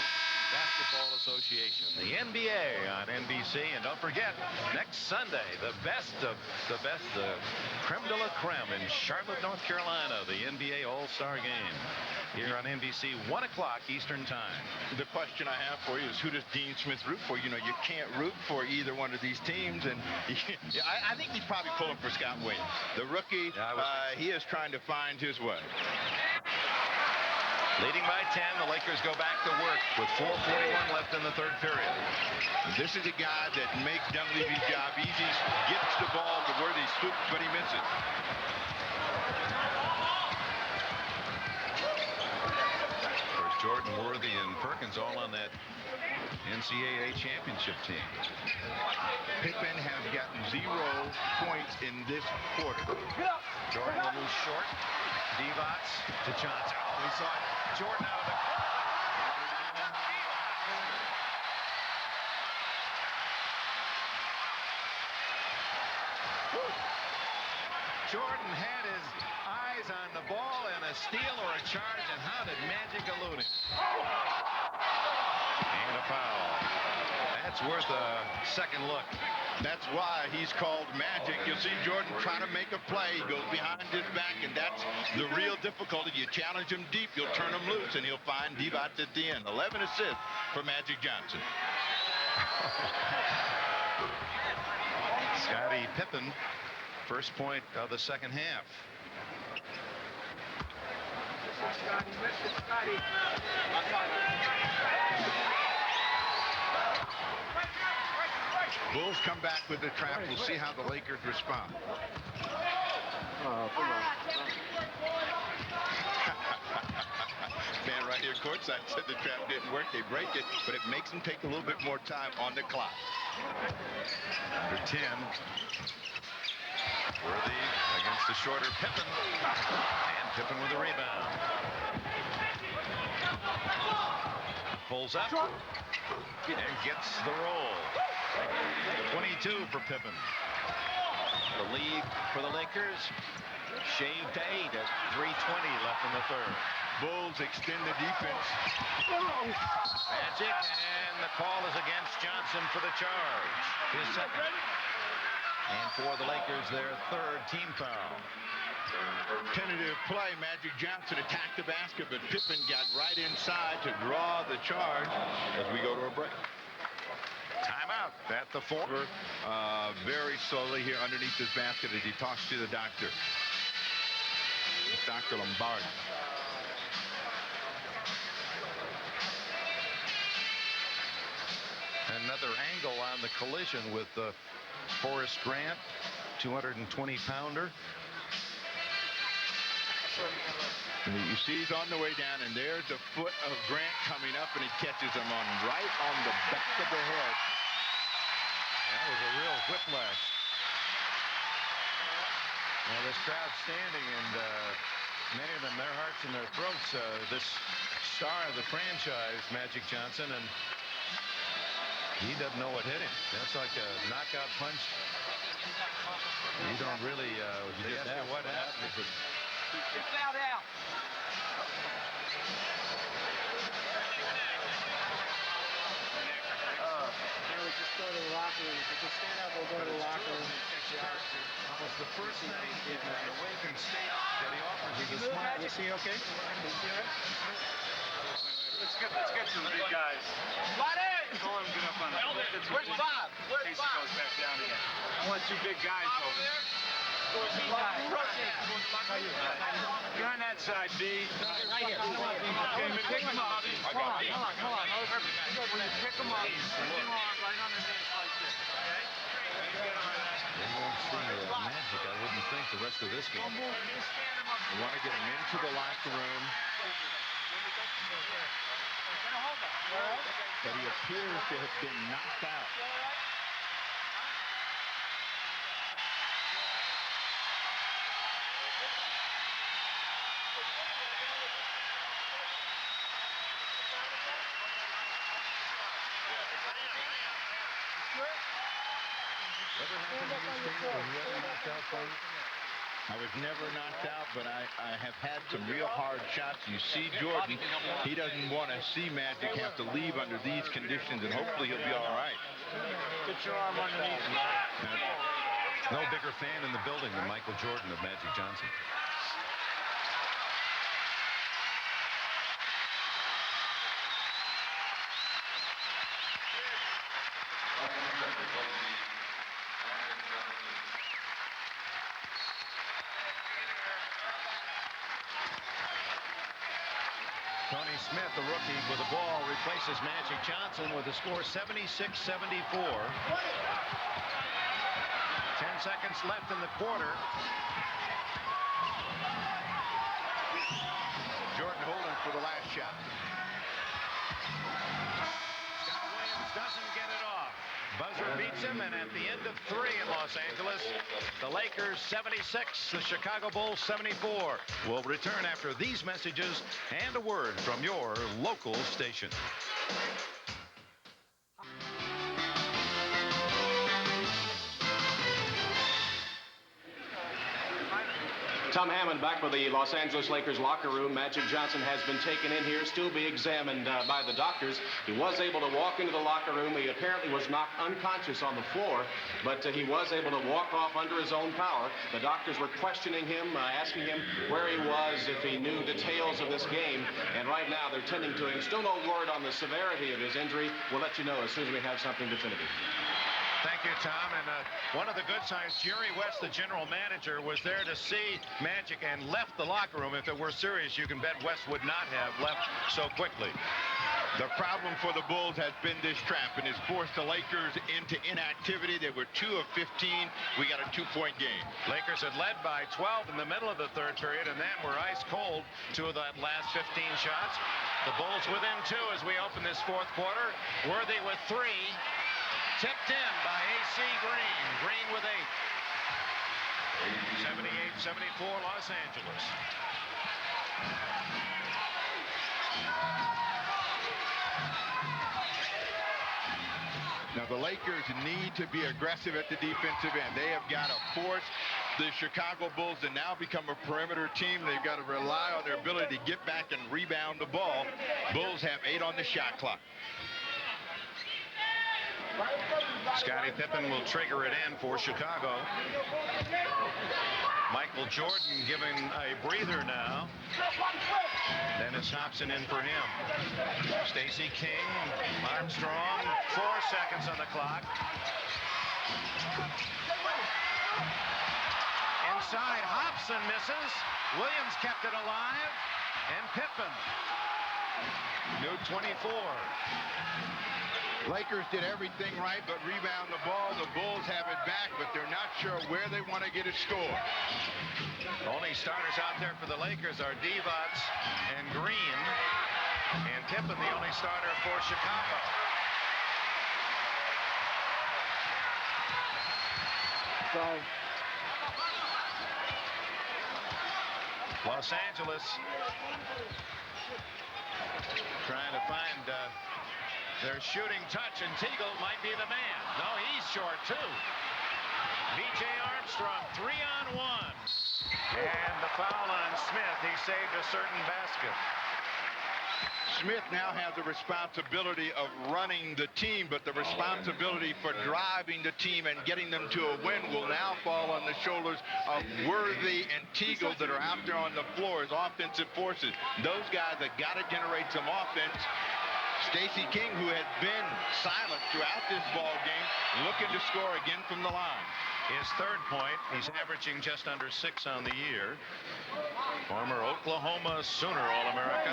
Basketball Association, the NBA on NBC. And don't forget, next Sunday, the best of the best, the creme de la creme in Charlotte, North Carolina, the NBA All-Star Game here on NBC, 1 o'clock Eastern Time. The question I have for you is, who does Dean Smith root for? You know, you can't root for either one of these teams, and I think he's probably pulling for Scott Williams. The rookie, he is trying to find his way. Leading by 10, the Lakers go back to work with 4:41 left in the third period. This is a guy that makes Dunleavy's job easy, gets the ball to where he swoops, but he misses. Of course, Jordan, Worthy, and Perkins all on that NCAA championship team. Pippen has gotten 0 points in this quarter. Jordan a little short. Divac to Johnson. Oh, we saw Jordan out of the corner. Jordan had his eyes on the ball and a steal or a charge, and how did Magic elude him? And a foul. That's worth a second look. That's why he's called Magic. You'll see Jordan try to make a play. He goes behind his back, and that's the real difficulty. You challenge him deep, you'll turn him loose, and he'll find Divac at the end. 11 assists for Magic Johnson. Scottie Pippen, first point of the second half. Bulls come back with the trap. We'll see how the Lakers respond. Man right here courtside said the trap didn't work. They break it, but it makes them take a little bit more time on the clock. Number 10. Worthy against the shorter Pippen. And Pippen with a rebound. Pulls up. And gets the roll. 22 for Pippen. The lead for the Lakers shaved to 8 at 3:20 left in the third. Bulls extend the defense. Magic, and the call is against Johnson for the charge. His second. And for the Lakers, their third team foul. Tentative play. Magic Johnson attacked the basket, but Pippen got right inside to draw the charge as we go to a break. Timeout at the 4. Very slowly here underneath this basket as he talks to the doctor. Dr. Lombardi. Another angle on the collision with Forrest Grant, 220-pounder. You see he's on the way down, and there's the foot of Grant coming up, and he catches him right on the back of the head. That was a real whiplash. Now this crowd's standing, and many of them, their hearts in their throats. This star of the franchise, Magic Johnson, and he doesn't know what hit him. That's like a knockout punch. You don't really. You just ask what happened. Fouled out. Just go to the locker room. If you can stand up, we'll go to the locker room. Almost the first thing in the awakened state that he offers is a smile. Is he okay? Let's get to the big guys. Slide in! Don't let him get up on it. Where's Bob? Where's Casey Bob? goes back down again. I want 2 big guys over there. Get on that side, B. Right here. Okay, pick him up. Hold on. When you pick him up, put your arm right underneath like this, okay? They won't see Magic, I wouldn't think, the rest of this game. We want to get him into the locker room. But he appears to have been knocked out. Ever happened to you, Steve, when you ever knocked out for you? I was never knocked out, but I have had some real hard shots. You see Jordan, he doesn't want to see Magic have to leave under these conditions, and hopefully he'll be all right. Get your arm underneath. No bigger fan in the building than Michael Jordan of Magic Johnson. Tony Smith, the rookie, with the ball, replaces Magic Johnson with a score 76-74. 10 seconds left in the quarter. Jordan holding for the last shot. Scott Williams doesn't get it off. Buzzer beats him, and at the end of 3 in Los Angeles, the Lakers 76, the Chicago Bulls 74. We'll return after these messages and a word from your local station. Tom Hammond back with the Los Angeles Lakers locker room. Magic Johnson has been taken in here, still being examined by the doctors. He was able to walk into the locker room. He apparently was knocked unconscious on the floor, but he was able to walk off under his own power. The doctors were questioning him, asking him where he was, if he knew details of this game, and right now they're tending to him. Still no word on the severity of his injury. We'll let you know as soon as we have something definitive. Thank you, Tom. And one of the good signs, Jerry West, the general manager, was there to see Magic and left the locker room. If it were serious, you can bet West would not have left so quickly. The problem for the Bulls has been this trap, and it's forced the Lakers into inactivity. They were 2 of 15. We got a 2-point game. Lakers had led by 12 in the middle of the third period, and then were ice cold 2 of that last 15 shots. The Bulls within 2 as we open this fourth quarter. Worthy with 3. Tipped in by A.C. Green. Green with 8. 78-74 Los Angeles. Now the Lakers need to be aggressive at the defensive end. They have got to force the Chicago Bulls to now become a perimeter team. They've got to rely on their ability to get back and rebound the ball. Bulls have 8 on the shot clock. Scottie Pippen will trigger it in for Chicago. Michael Jordan giving a breather now. Dennis Hopson in for him. Stacey King, Armstrong, 4 seconds on the clock. Inside, Hopson misses. Williams kept it alive. And Pippen. New 24. Lakers did everything right but rebound the ball. The Bulls have it back, but they're not sure where they want to get it scored. Only starters out there for the Lakers are Divac and Green. And Pippen, the only starter for Chicago. Los Angeles trying to find their shooting touch, and Teagle might be the man. No, he's short too. B.J. Armstrong, 3-on-1. And the foul on Smith. He saved a certain basket. Smith now has the responsibility of running the team, but the responsibility for driving the team and getting them to a win will now fall on the shoulders of Worthy and Teagle that are out there on the floor as offensive forces. Those guys have got to generate some offense. Stacey King, who has been silent throughout this ball game, looking to score again from the line. His third point, he's averaging just under 6 on the year. Former Oklahoma Sooner All-America.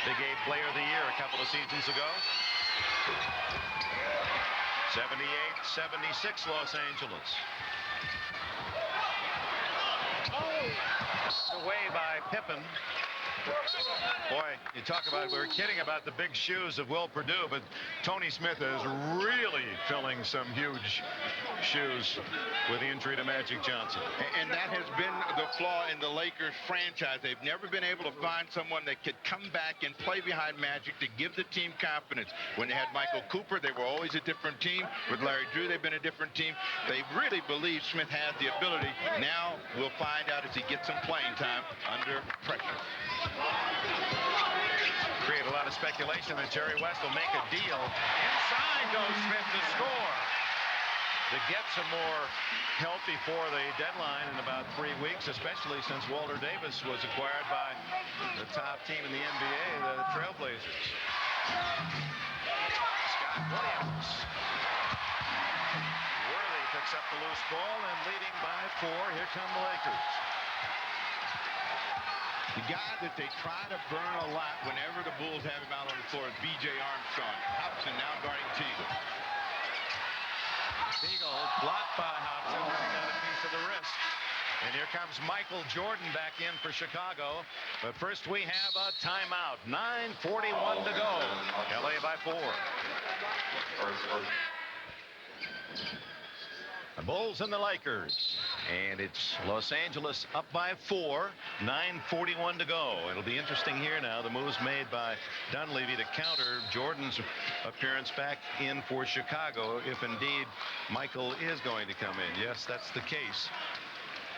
Big 8 Player of the Year a couple of seasons ago. 78-76 Los Angeles. Away by Pippen. Boy, you talk about, we were kidding about the big shoes of Will Perdue, but Tony Smith is really filling some huge shoes with the injury to Magic Johnson. And that has been the flaw in the Lakers franchise. They've never been able to find someone that could come back and play behind Magic to give the team confidence. When they had Michael Cooper, they were always a different team. With Larry Drew, they've been a different team. They really believe Smith has the ability. Now we'll find out as he gets some playing time under pressure. Create a lot of speculation that Jerry West will make a deal. Inside goes Smith to score. To get some more help before the deadline in about 3 weeks, especially since Walter Davis was acquired by the top team in the NBA, the Trailblazers. Scott Williams. Worthy picks up the loose ball and leading by 4. Here come the Lakers. The guy that they try to burn a lot whenever the Bulls have him out on the floor is B.J. Armstrong. Hopson now guarding Teagle. Teagle blocked by Hopson. He got a piece of the wrist. And here comes Michael Jordan back in for Chicago. But first we have a timeout. 9:41 to go. LA by 4. The Bulls and the Lakers. And it's Los Angeles up by 4. 9:41 to go. It'll be interesting here now. The moves made by Dunleavy to counter Jordan's appearance back in for Chicago, if indeed Michael is going to come in. Yes, that's the case.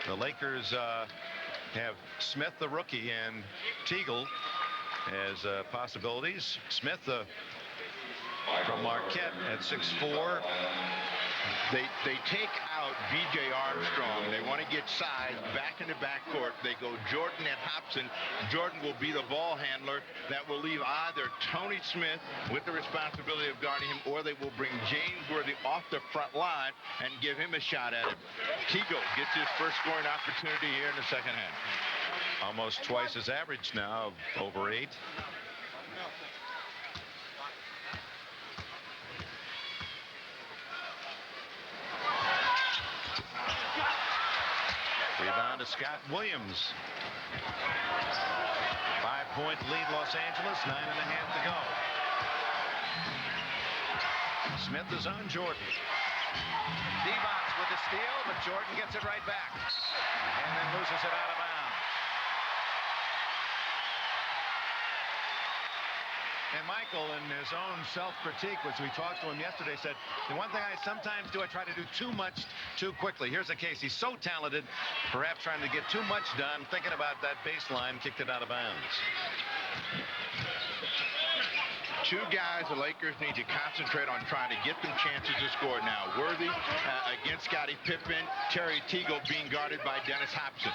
The Lakers have Smith, the rookie, and Teagle as possibilities. Smith from Marquette at 6'4". They take out B.J. Armstrong. They want to get size back in the backcourt. They go Jordan and Hopson. Jordan will be the ball handler. That will leave either Tony Smith with the responsibility of guarding him, or they will bring James Worthy off the front line and give him a shot at him. Teagle gets his first scoring opportunity here in the second half. Almost twice his average now, over 8. Rebound to Scott Williams. 5-point lead Los Angeles, 9.5 to go. Smith is on Jordan. Divac with the steal, but Jordan gets it right back. And then loses it out of bounds. And Michael, in his own self-critique, which we talked to him yesterday, said, the one thing I sometimes do, I try to do too much too quickly. Here's the case. He's so talented, perhaps trying to get too much done, thinking about that baseline, kicked it out of bounds. Two guys the Lakers need to concentrate on trying to get them chances to score now. Worthy against Scottie Pippen. Terry Teagle being guarded by Dennis Hopson.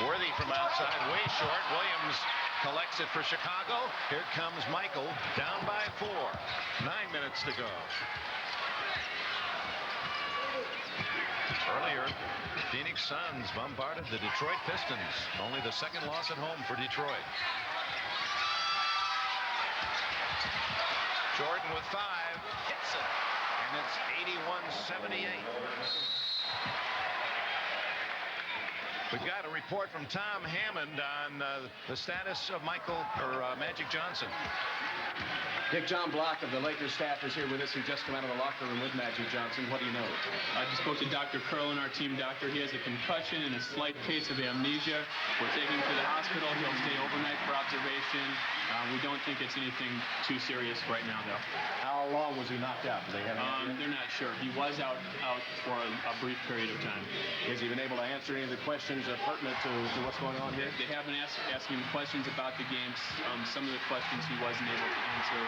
Worthy from outside, way short. Williams collects it for Chicago. Here comes Michael, down by 4. 9 minutes to go. Earlier, Phoenix Suns bombarded the Detroit Pistons. Only the second loss at home for Detroit. Jordan with 5, hits it, and it's 81-78. We've got a report from Tom Hammond on the status of Magic Johnson. Dick, John Block of the Lakers staff is here with us. He just come out of the locker room with Magic Johnson. What do you know? I just spoke to Dr. Curlin, our team doctor. He has a concussion and a slight case of amnesia. We're taking him to the hospital. He'll stay overnight for observation. We don't think it's anything too serious right now, though. How long was he knocked out? Do they have they're not sure. He was out for a brief period of time. Has he been able to answer any of the questions pertinent to what's going on here? They have been asking him questions about the games. Some of the questions he wasn't able to answer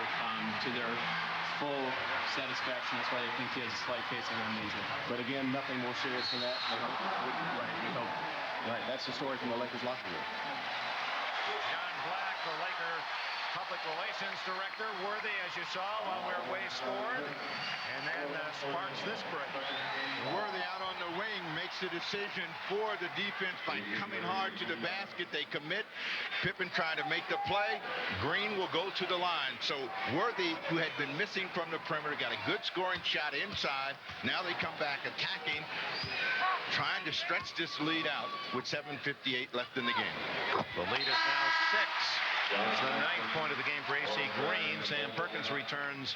to their full satisfaction. That's why they think he has a slight case of amnesia. But again, nothing more serious than that. Right, we hope. Right, that's the story from the Lakers locker room. John Black, the Laker public relations director, Worthy, as you saw, while we were away, scored. And then sparks this break. Worthy out on the wing makes the decision for the defense by coming hard to the basket. They commit. Pippen trying to make the play. Green will go to the line. So Worthy, who had been missing from the perimeter, got a good scoring shot inside. Now they come back attacking, trying to stretch this lead out with 7:58 left in the game. The lead is now 6. It's the 9th point of the game for AC Green. Sam Perkins returns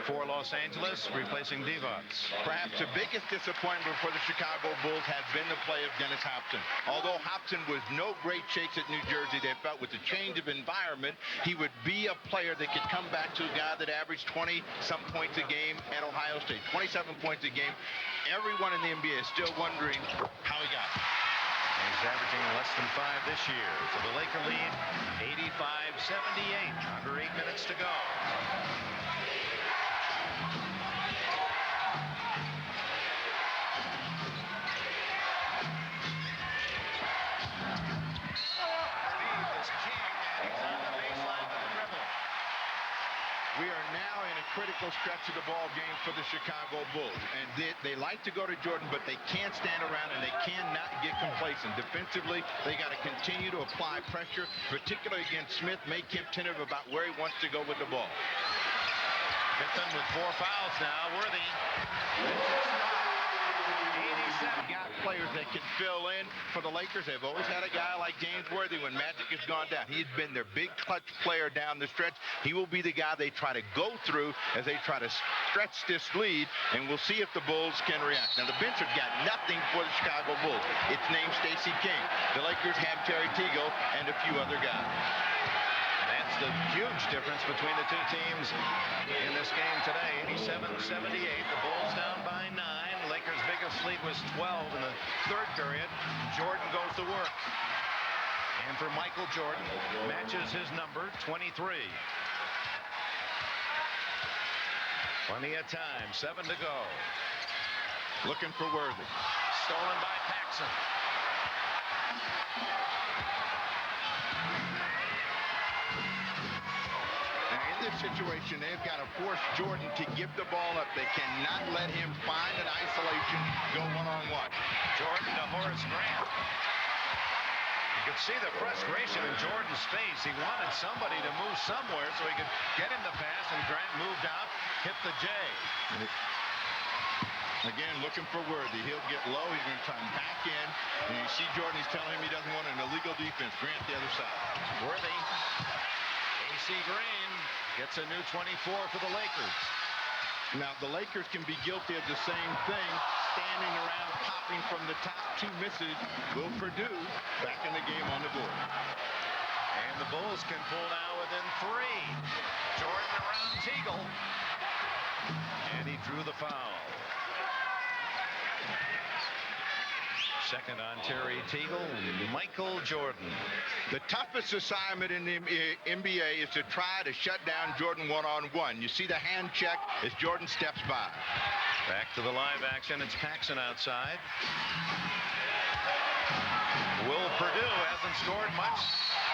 for Los Angeles, replacing Divac. Perhaps the biggest disappointment for the Chicago Bulls has been the play of Dennis Hopson. Although Hopson was no great shakes at New Jersey, they felt with the change of environment, he would be a player that could come back to a guy that averaged 20-some points a game at Ohio State, 27 points a game. Everyone in the NBA is still wondering how he got it. He's averaging less than 5 this year. So the Laker lead, 85-78. Under 8 minutes to go. We are now in a critical stretch of the ball game for the Chicago Bulls. And they like to go to Jordan, but they can't stand around and they cannot get complacent. Defensively, they got to continue to apply pressure, particularly against Smith, make him tentative about where he wants to go with the ball. Pippen with 4 fouls now. Worthy. 87 got players that can fill in for the Lakers. They've always had a guy like James Worthy when Magic has gone down. He's been their big clutch player down the stretch. He will be the guy they try to go through as they try to stretch this lead, and we'll see if the Bulls can react. Now, the bench have got nothing for the Chicago Bulls. It's named Stacey King. The Lakers have Terry Teagle and a few other guys. That's the huge difference between the two teams in this game today. 87-78. The Bulls down by 9. Lakers' biggest lead was 12 in the 3rd period. Jordan goes to work. And for Michael Jordan, matches his number, 23. Plenty of time, 7 to go. Looking for Worthy. Stolen by Paxson. Situation, they've got to force Jordan to give the ball up. They cannot let him find an isolation, go one-on-one. Jordan to Horace Grant. You could see the frustration in Jordan's face. He wanted somebody to move somewhere so he could get him the pass, and Grant moved out, hit the J. Again, looking for Worthy. He'll get low. He's going to try and back in. And you see Jordan, he's telling him he doesn't want an illegal defense. Grant the other side. Worthy. AC Green gets a new 24 for the Lakers. Now, the Lakers can be guilty of the same thing, standing around, popping from the top. 2 misses. Will Perdue back in the game on the board. And the Bulls can pull now within 3. Jordan around Teagle. And he drew the foul. Second on Terry Teagle, Michael Jordan. The toughest assignment in the NBA is to try to shut down Jordan one-on-one. You see the hand check as Jordan steps by. Back to the live action. It's Paxson outside. Will Perdue hasn't scored much,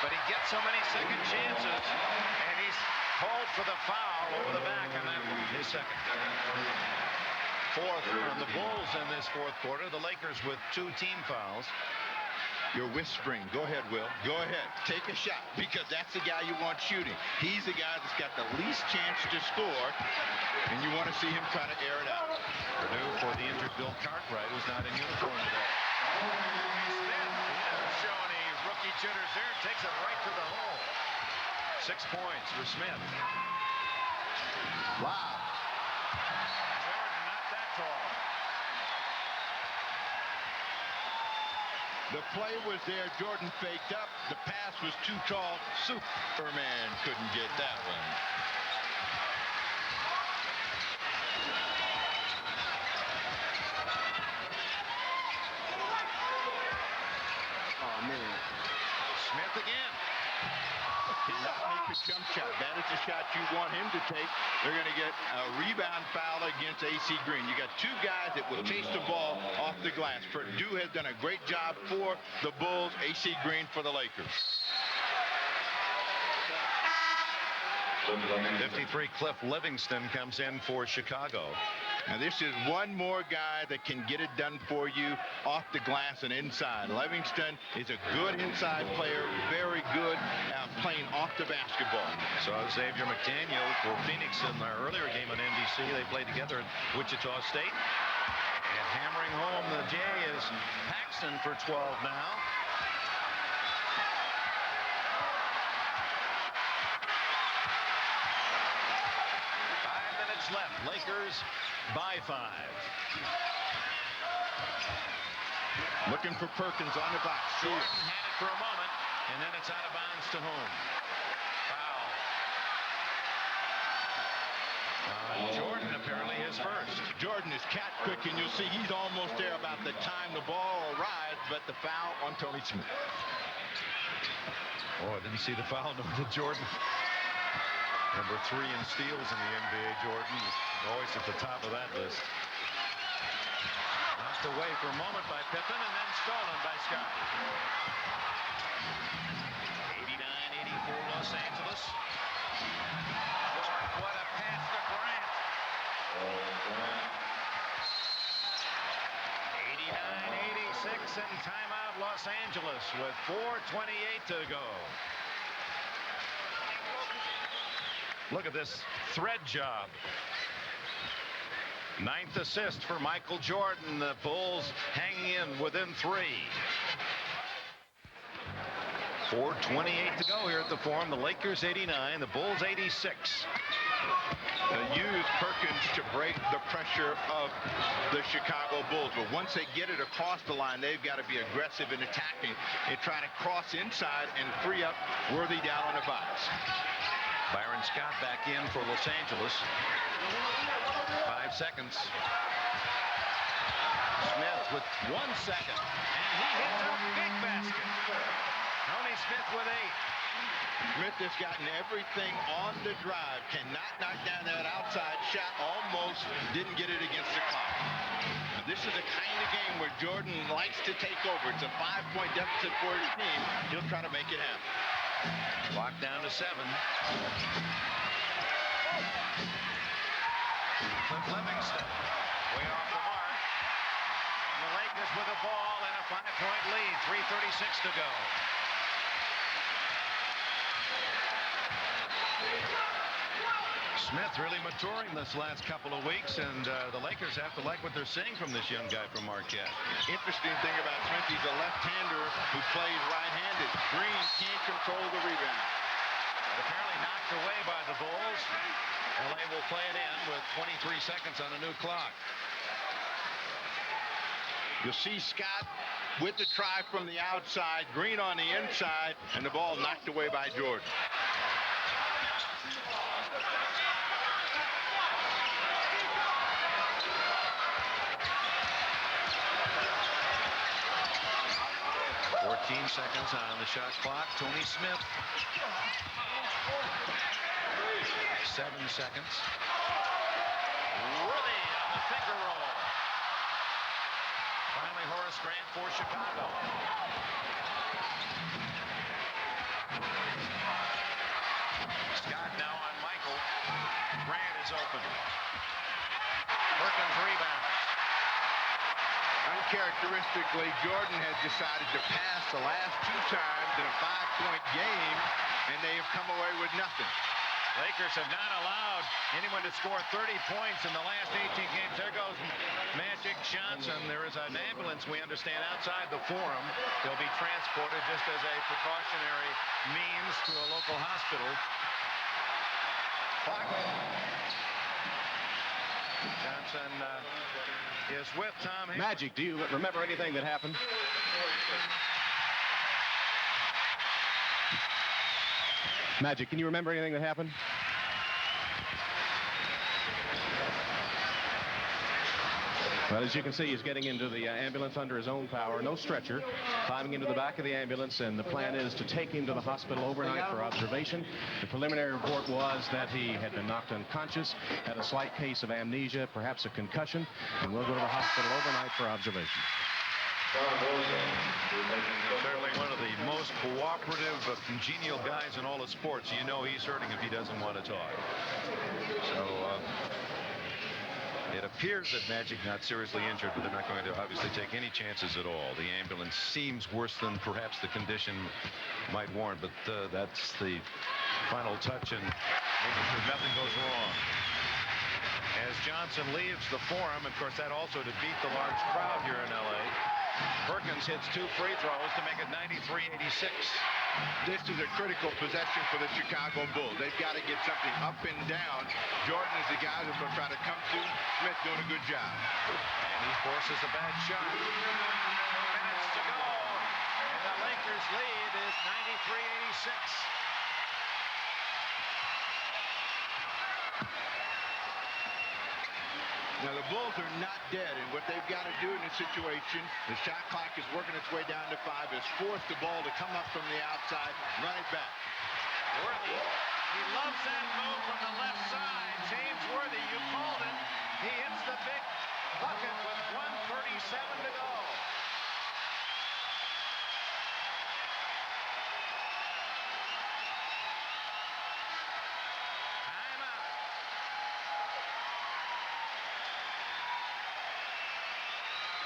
but he gets so many second chances, and he's called for the foul over the back on that one, his second. 4th on the Bulls in this 4th quarter. The Lakers with 2 team fouls. You're whispering. Go ahead, Will. Go ahead. Take a shot, because that's the guy you want shooting. He's the guy that's got the least chance to score, and you want to see him try to air it out. Perdue for the injured Bill Cartwright, who's not in uniform today. Smith, he doesn't show any rookie jitters there. Takes it right to the hole. 6 points for Smith. Wow. The play was there. Jordan faked up. The pass was too tall. Superman couldn't get that one. Oh, man. Smith again. Cannot make a jump shot. That is the shot you want him to take. They're going to get a rebound foul against AC Green. You got 2 guys that will chase the ball off the glass. Perdue has done a great job for the Bulls. AC Green for the Lakers. 53, Cliff Livingston comes in for Chicago. Now this is one more guy that can get it done for you off the glass and inside. Livingston is a good inside player, very good playing off the basketball. So Xavier McDaniel for Phoenix in their earlier game on NBC. They played together at Wichita State. And hammering home the J is Paxson for 12 now. Left. Lakers by 5. Looking for Perkins on the box. Jordan had it for a moment, and then it's out of bounds to home. Foul. Jordan apparently is first. Jordan is cat quick, and you'll see he's almost there about the time the ball arrives, but the foul on Tony Smith. Oh, I didn't see the foul number to Jordan. Number 3 in steals in the NBA, Jordan. Always at the top of that list. Knocked away for a moment by Pippen and then stolen by Scott. 89-84 Los Angeles. Jordan, what a pass to Grant. 89-86 and timeout Los Angeles with 4:28 to go. Look at this thread job. 9th assist for Michael Jordan. The Bulls hanging in within 3. 4:28 to go here at the Forum. The Lakers 89, the Bulls 86. They use Perkins to break the pressure of the Chicago Bulls, but once they get it across the line, they've got to be aggressive in attacking and trying to cross inside and free up Worthy down on the box. Byron Scott back in for Los Angeles. 5 seconds. Smith with 1 second. And he hits a big basket. Tony Smith with 8. Smith has gotten everything on the drive. Cannot knock down that outside shot. Almost didn't get it against the clock. Now, this is the kind of game where Jordan likes to take over. It's a 5-point deficit for his team. He'll try to make it happen. Clock down to 7. Cliff Livingston way off the mark. And the Lakers with a ball and a 5-point lead. 3:36 to go. Smith really maturing this last couple of weeks, and the Lakers have to like what they're seeing from this young guy from Marquette. Interesting thing about Smith, he's a left-hander who plays right-handed. Green can't control the rebound. But apparently knocked away by the Bulls. LA will play it in with 23 seconds on a new clock. You'll see Scott with the try from the outside, Green on the inside, and the ball knocked away by Jordan. Seconds on the shot clock. Tony Smith. 7 seconds. Worthy on the finger roll. Finally, Horace Grant for Chicago. Scott now on Michael. Grant is open. Perkins rebound. Uncharacteristically, Jordan has decided to pass the last 2 times in a 5-point game, and they have come away with nothing. Lakers have not allowed anyone to score 30 points in the last 18 games. There goes Magic Johnson. There is an ambulance, we understand, outside the Forum. They'll be transported just as a precautionary means to a local hospital. Johnson is with Tom Hayward. Magic, do you remember anything that happened? Magic, can you remember anything that happened? Well, as you can see, he's getting into the ambulance under his own power. No stretcher. Climbing into the back of the ambulance, and the plan is to take him to the hospital overnight for observation. The preliminary report was that he had been knocked unconscious, had a slight case of amnesia, perhaps a concussion, and will go to the hospital overnight for observation. Certainly one of the most cooperative, congenial guys in all of sports. You know he's hurting if he doesn't want to talk. So it appears that Magic not seriously injured, but they're not going to obviously take any chances at all. The ambulance seems worse than perhaps the condition might warrant, but that's the final touch and making sure nothing goes wrong. As Johnson leaves the Forum, of course, that also to beat the large crowd here in L.A. Perkins hits 2 free throws to make it 93-86. This is a critical possession for the Chicago Bulls. They've got to get something up and down. Jordan is the guy who's going to try to come to. Smith doing a good job. And he forces a bad shot. 4 minutes to go. And the Lakers lead is 93-86. Now, the Bulls are not dead, and what they've got to do in this situation, the shot clock is working its way down to 5, is force the ball to come up from the outside, run it back. Worthy, he loves that move from the left side. James Worthy, you called it. He hits the big bucket with 1:37 to go.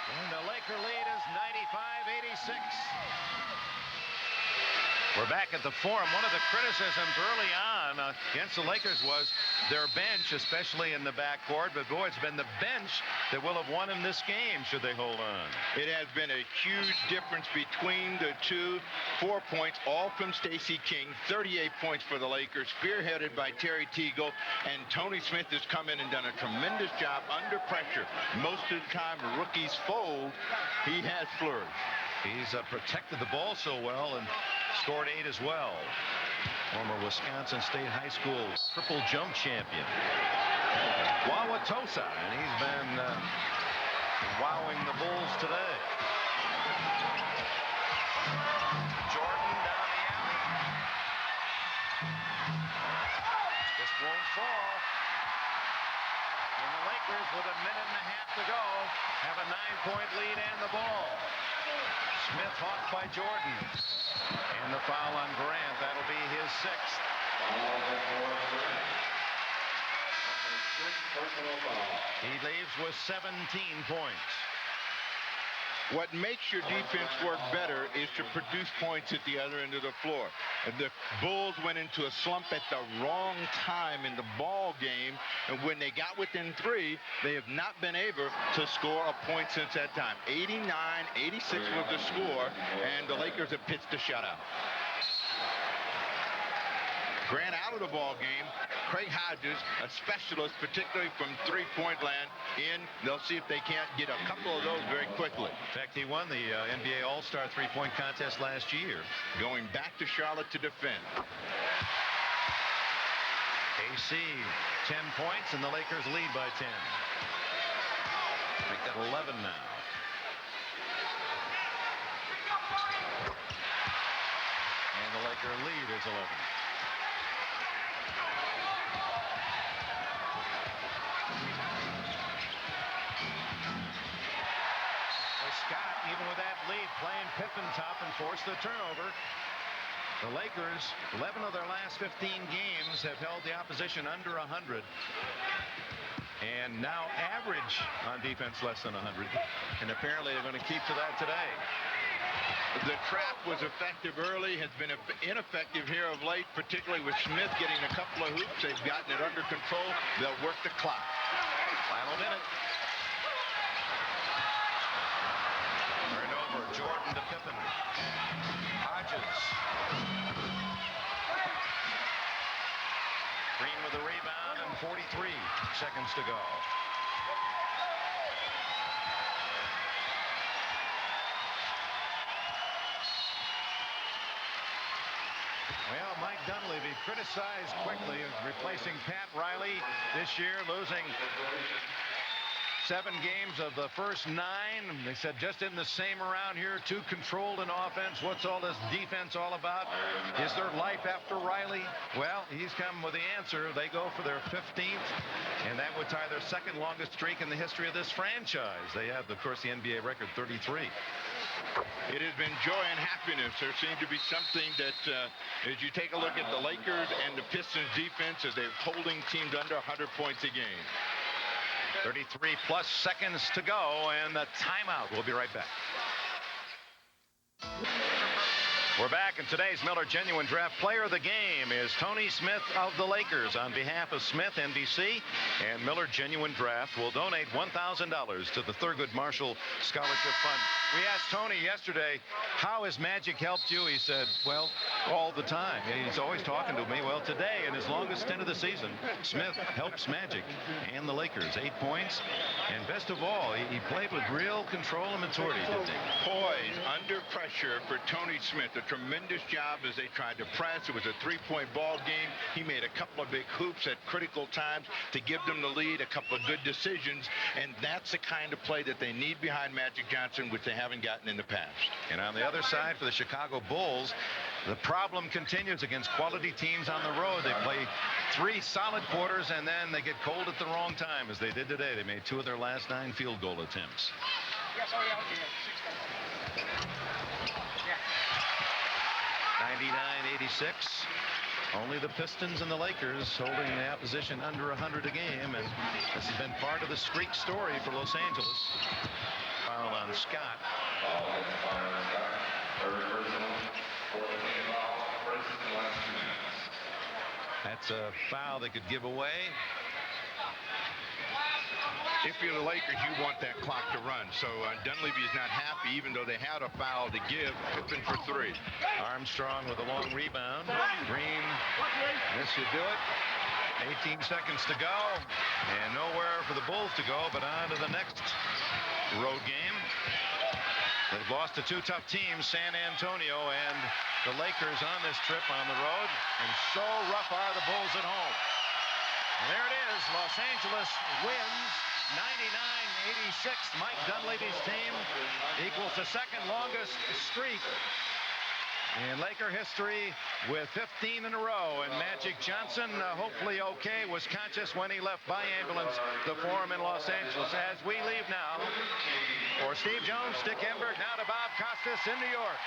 And the Laker lead is 95-86. We're back at the Forum. One of the criticisms early on against the Lakers was their bench, especially in the backcourt. But boy, it's been the bench that will have won in this game should they hold on. It has been a huge difference between the two. 4 points, all from Stacey King. 38 points for the Lakers, spearheaded by Terry Teagle. And Tony Smith has come in and done a tremendous job under pressure. Most of the time, rookies fold. He has flourished. He's protected the ball so well and scored 8 as well. Former Wisconsin State High School triple jump champion. Wauwatosa, and he's been wowing the Bulls today. Jordan down the alley. This won't fall. And the Lakers, with a minute and a half to go, have a 9-point lead and the ball. Smith hawked by Jordan. And the foul on Grant. That'll be his 6th. He leaves with 17 points. What makes your defense work better is to produce points at the other end of the floor. And the Bulls went into a slump at the wrong time in the ball game. And when they got within 3, they have not been able to score a point since that time. 89-86 was the score, and the Lakers have pitched a shutout. Grant out of the ball game. Craig Hodges, a specialist, particularly from three-point land, in. They'll see if they can't get a couple of those very quickly. In fact, he won the NBA All-Star three-point contest last year. Going back to Charlotte to defend. AC, 10 points, and the Lakers lead by 10. Make that 11 now. And the Laker lead is 11. Scott, even with that lead, playing Pippen top and forced the turnover. The Lakers, 11 of their last 15 games, have held the opposition under 100. And now average on defense less than 100. And apparently they're going to keep to that today. The trap was effective early, has been ineffective here of late, particularly with Smith getting a couple of hoops. They've gotten it under control. They'll work the clock. Final minute. Turnover, Jordan to Pippen. Hodges. Green with a rebound and 43 seconds to go. Well, Mike Dunleavy criticized quickly, replacing Pat Riley this year, losing 7 games of the first 9. They said just in the same around here, too controlled in offense. What's all this defense all about? Is there life after Riley? Well, he's come with the answer. They go for their 15th, and that would tie their second longest streak in the history of this franchise. They have, of course, the NBA record 33. It has been joy and happiness. There seemed to be something that, as you take a look at the Lakers and the Pistons defense, as they're holding teams under 100 points a game. 33 plus seconds to go, and the timeout. We'll be right back. We're back, and today's Miller Genuine Draft Player of the Game is Tony Smith of the Lakers. On behalf of Smith, NBC, and Miller Genuine Draft will donate $1,000 to the Thurgood Marshall Scholarship Fund. We asked Tony yesterday, how has Magic helped you? He said, well, all the time. He's always talking to me. Well, today, in his longest stint of the season, Smith helps Magic and the Lakers. 8 points, and best of all, he played with real control and maturity, didn't he? Poise, under pressure for Tony Smith. A tremendous job as they tried to press. It was a three-point ball game. He made a couple of big hoops at critical times to give them the lead, a couple of good decisions, and that's the kind of play that they need behind Magic Johnson, which they haven't gotten in the past. And on the other side for the Chicago Bulls, the problem continues against quality teams on the road. They play 3 solid quarters, and then they get cold at the wrong time, as they did today. They made 2 of their last 9 field goal attempts. 99-86. Only the Pistons and the Lakers holding the opposition under 100 a game, and this has been part of the streak story for Los Angeles. Foul on Scott. That's a foul they could give away. If you're the Lakers, you want that clock to run. So Dunleavy is not happy, even though they had a foul to give. Pippen for 3. Armstrong with a long rebound. Green, this should do it. 18 seconds to go, and nowhere for the Bulls to go, but on to the next road game. They've lost to 2 tough teams, San Antonio and the Lakers, on this trip on the road, and so rough are the Bulls at home. And there it is. Los Angeles wins 99-86. Mike Dunleavy's team equals the second longest streak in Laker history with 15 in a row. And Magic Johnson, hopefully okay, was conscious when he left by ambulance the Forum in Los Angeles. As we leave now, for Steve Jones, Dick Enberg, now to Bob Costas in New York.